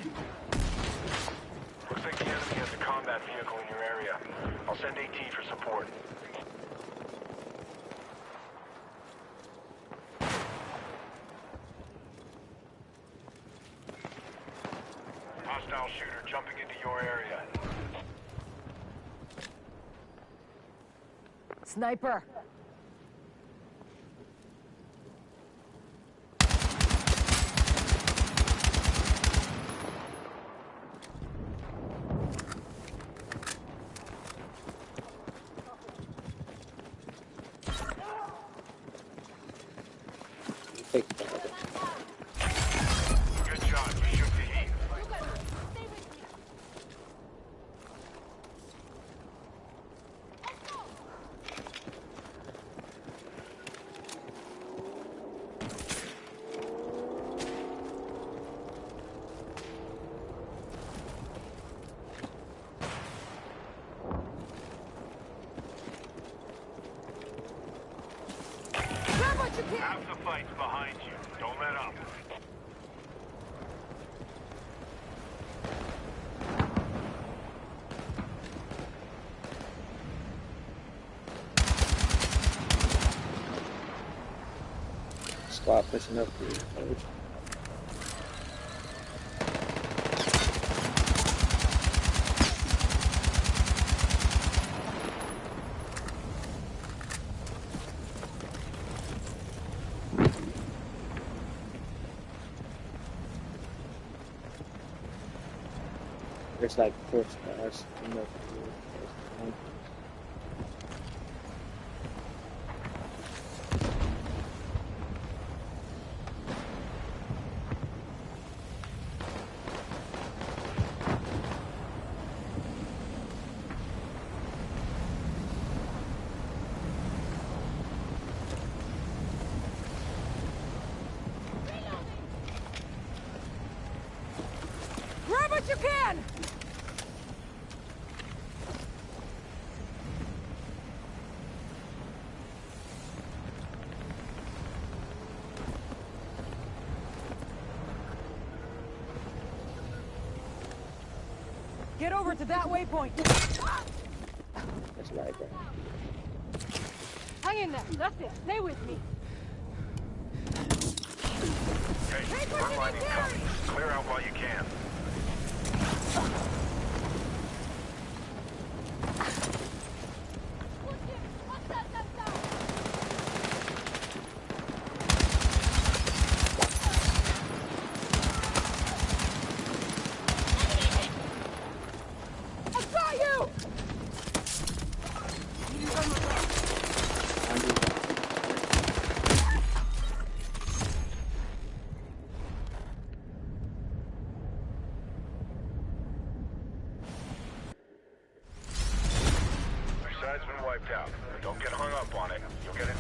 Looks like the enemy has a combat vehicle in your area. I'll send AT for support. Hostile shooter jumping into your area. Sniper! Take that. Good job. You shook the heat. Grab what you can! Half the fight's behind you. Don't let up. Squad pushing up here. Coach. There's like 4 squads in the Grab what you can! Get over to that waypoint! That's right there. Hang in there, that's it, stay with me! Hey, Take what front you line need, incoming. Clear out while you can. I've got you! Your side's been wiped out. Don't get hung up on it. You'll get it.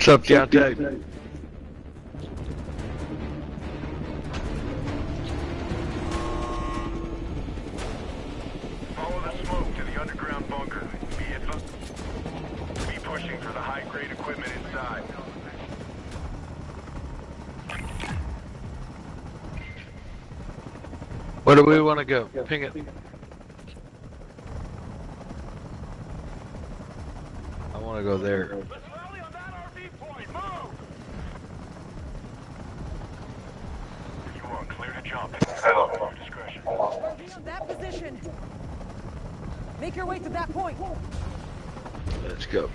What's up, Deontay? Follow the smoke to the underground bunker. Be pushing for the high-grade equipment inside. Where do we want to go? Ping it. I want to go there. Let's rally on that RV point. Move! You are clear to jump. Follow your discretion. RV on that position. Make your way to that point. Let's go.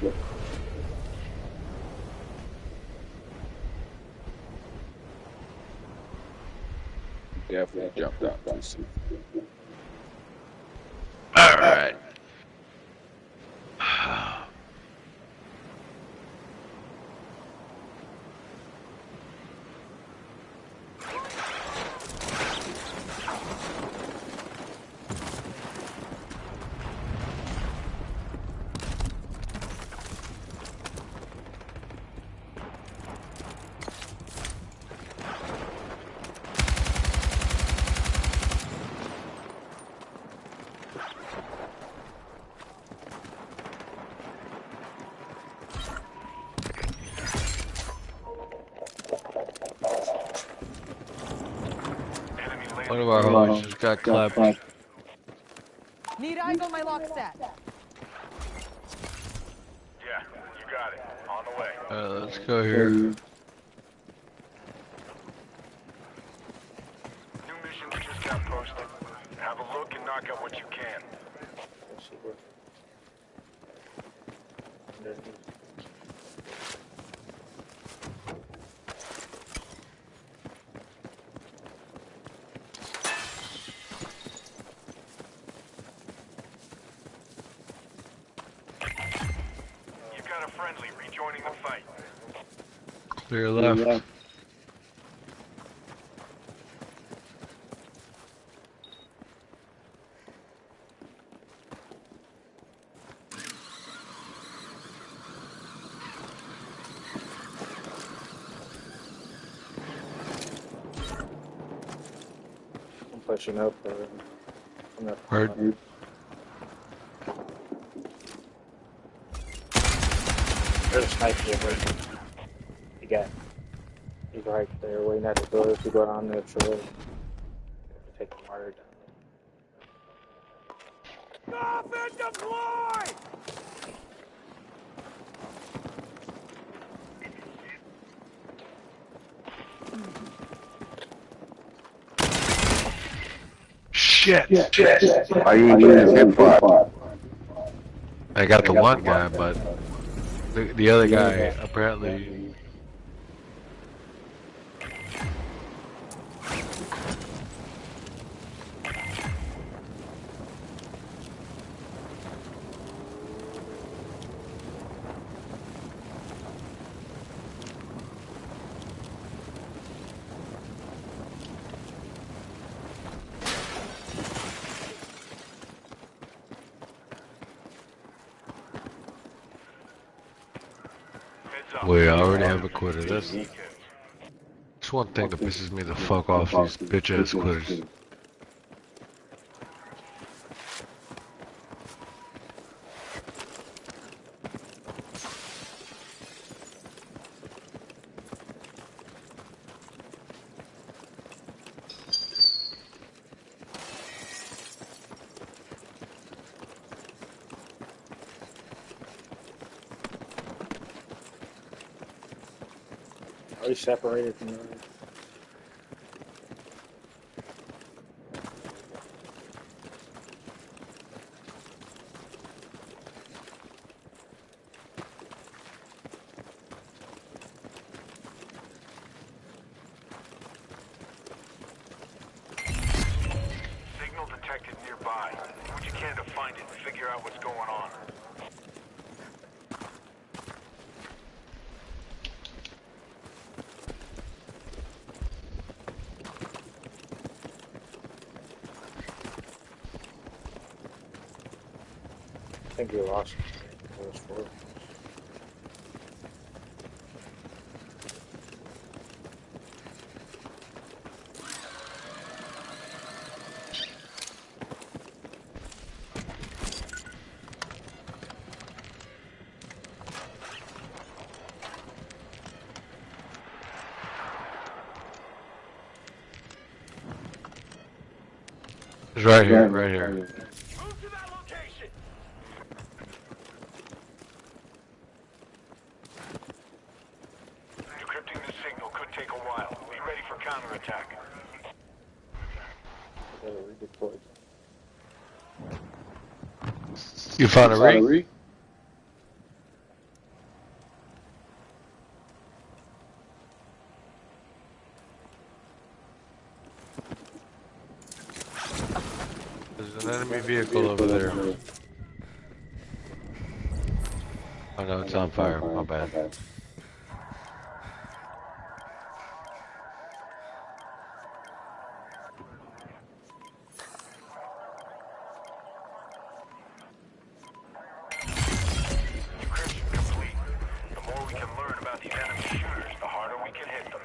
Definitely jumped out. That's All right. One of our homies just got clapped. Need eyes on my lockstat. Yeah, you got it. On the way. Let's go here. New missions just got posted. Have a look and knock out what you can. Let's see what. You've got a friendly rejoining the fight. Clear left. I'm pushing up. I'm not. Word. There's a sniper here. He's right there waiting at the door. If you go down there, so you take the martyr down. Stop and deploy! Shit. Why you using this hip pod? I got the one guy, but the other guy apparently. We already have a quitter. That's one thing that pisses me the fuck off, these bitch ass quitters. Are you separated from the Signal detected nearby. Do what you can to find it and figure out what's going on. I think you lost those four. right here, right here. Move to that location. Decrypting the signal could take a while. Be ready for counterattack. Redeploy. You found a ring? There's an enemy vehicle over there. Oh no, it's on fire. My bad. Decryption complete. The more we can learn about these enemy shooters, the harder we can hit them.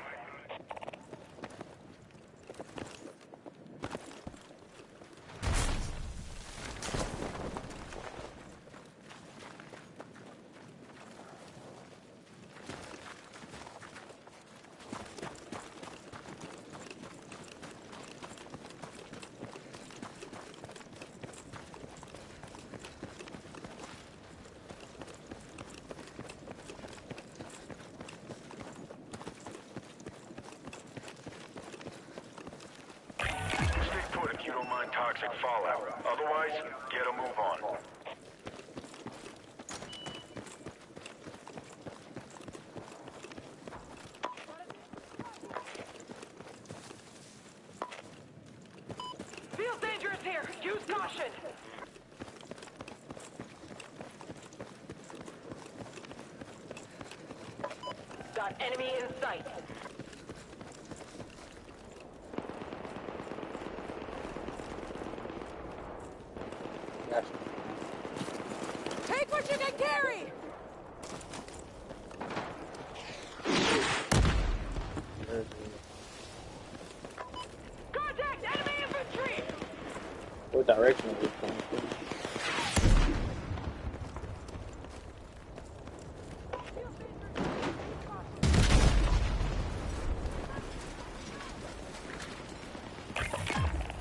Stay put if you don't mind toxic fallout. Otherwise, get a move on. Feels dangerous here. Use caution. Got enemy in sight. Gotcha. Take what you can carry. There's Contact enemy infantry. what direction are we going?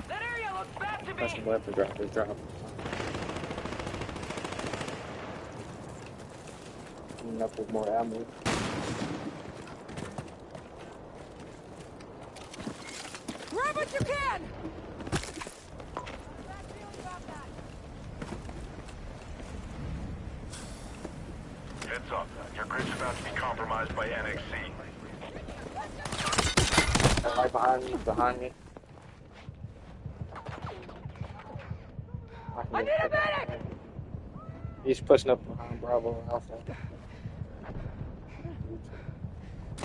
That area looks bad to Custom me. weapon drop is dropping. Coming up with more ammo. Grab what you can. Heads up. Your grid's about to be compromised by NXC. Right behind me, behind me. I need a medic. He's pushing up behind Bravo Alpha.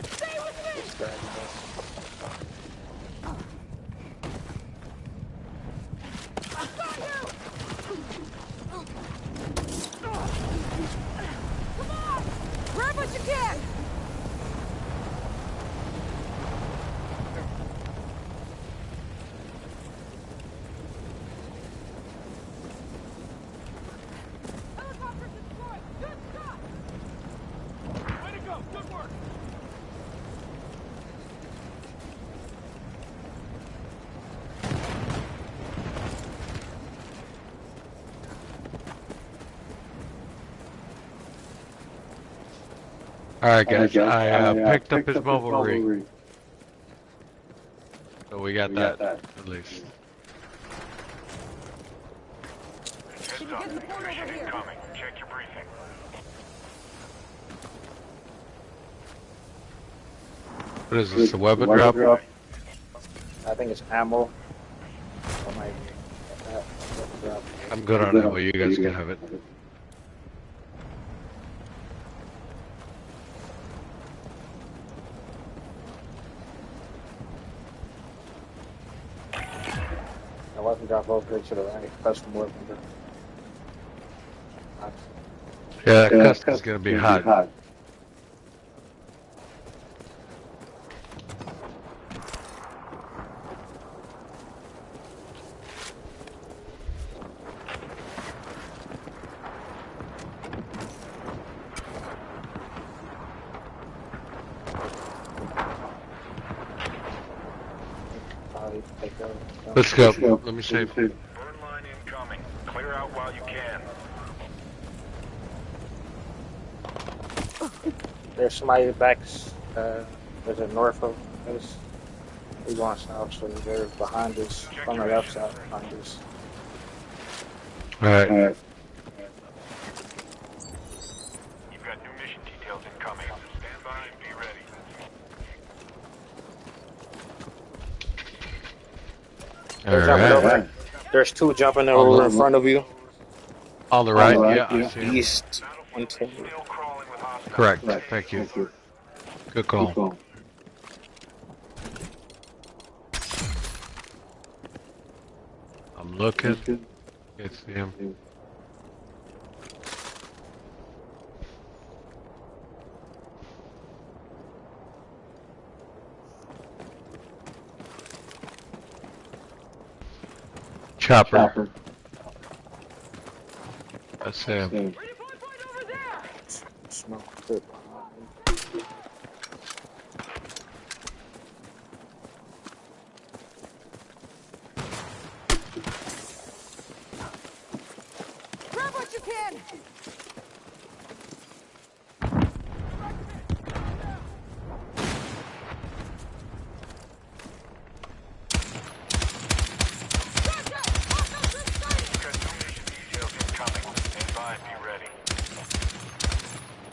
Stay with me. He's grabbing us. I got you. Come on. Grab what you can. Helicopter destroyed. Good shot. Way to go! Good work! Alright guys, I picked up his mobile ring. So we got that, at least. Heads up. Mission incoming. Check your briefing. What is this, a weapon drop? I think it's ammo. Or maybe that weapon drop. I'm good on that, well you guys can have it. The weapon drop over to the right. Custom weapon drop. Yeah, that custom's gonna be hot. Probably take those. Let's go. Let me see. Burn line incoming. Clear out while you can. There's somebody back. There's a north of us. We're going south, so they're behind us, from the left side behind us. Alright. You've got new mission details incoming. Stand by and be ready. They're jumping Alright. over. There's two jumping over in front of you. On the right? Yeah, I see him. East 110. Still crawling with hostiles. Correct. Thank you. Good call. I'm looking. Can't see him. Chopper. That's him. Smoke good. Grab what you can!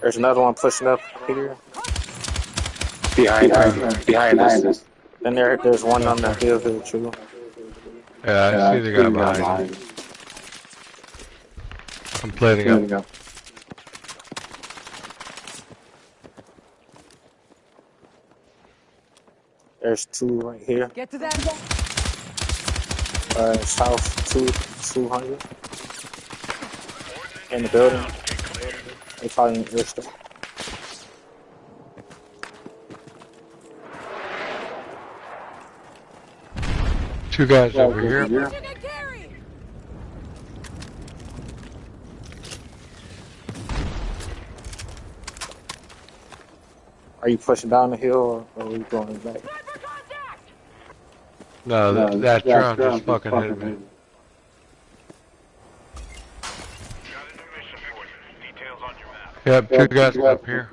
There's another one pushing up here. Behind us. Then there's one on the hill here too. Yeah, I see the guy behind. I'm plating up. There's two right here. Get to that. South 200 in the building. They probably in Bristol. Two guys over here. Are you pushing down the hill or are we going back? No, that drone just fucking hit me. Yep, two guys up here.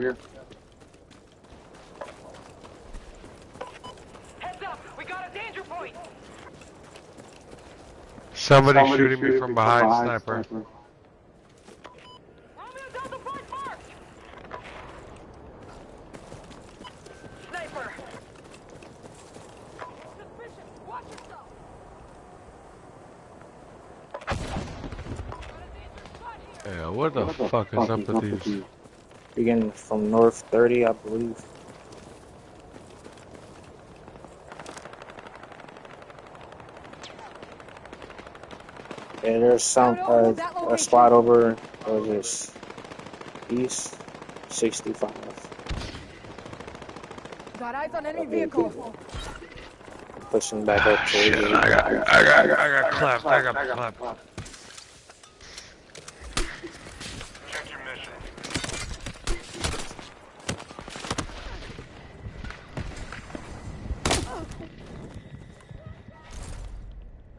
Heads up, we got a danger point. Somebody shooting me from behind, sniper. Sniper. Suspicious. Watch yourself. Yeah, what the fuck is up with these? Beginning from north 30, I believe. Yeah, there's some a squad over this east 65. Got eyes on enemy vehicle. Pushing back up to Shit, you. I got clapped. I got clapped. Check your mission.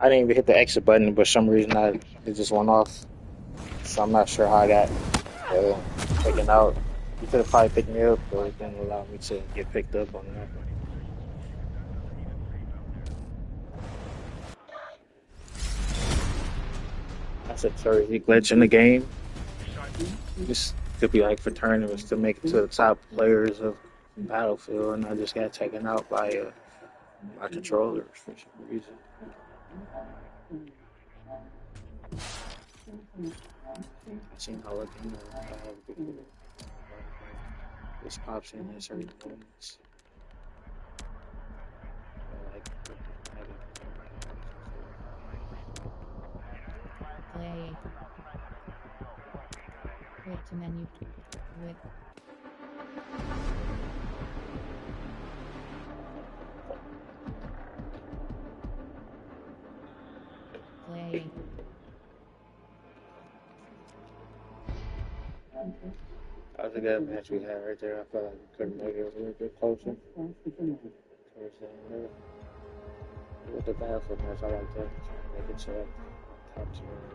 I didn't even hit the exit button, but for some reason it just went off. So I'm not sure how I got taken out. You could have probably picked me up, but it didn't allow me to get picked up on that. That's a Thursday glitch in the game. This could be like for tournaments to make it to the top players of Battlefield, and I just got taken out by my controllers for some reason. I've seen how looking this pops in at certain points. Play. Quit to menu. Quit. Play. That was a good match we had right there. I felt like we couldn't make it a little bit closer. Towards the end of it. with the bathroom, that's all I like to try to make it so like top tier.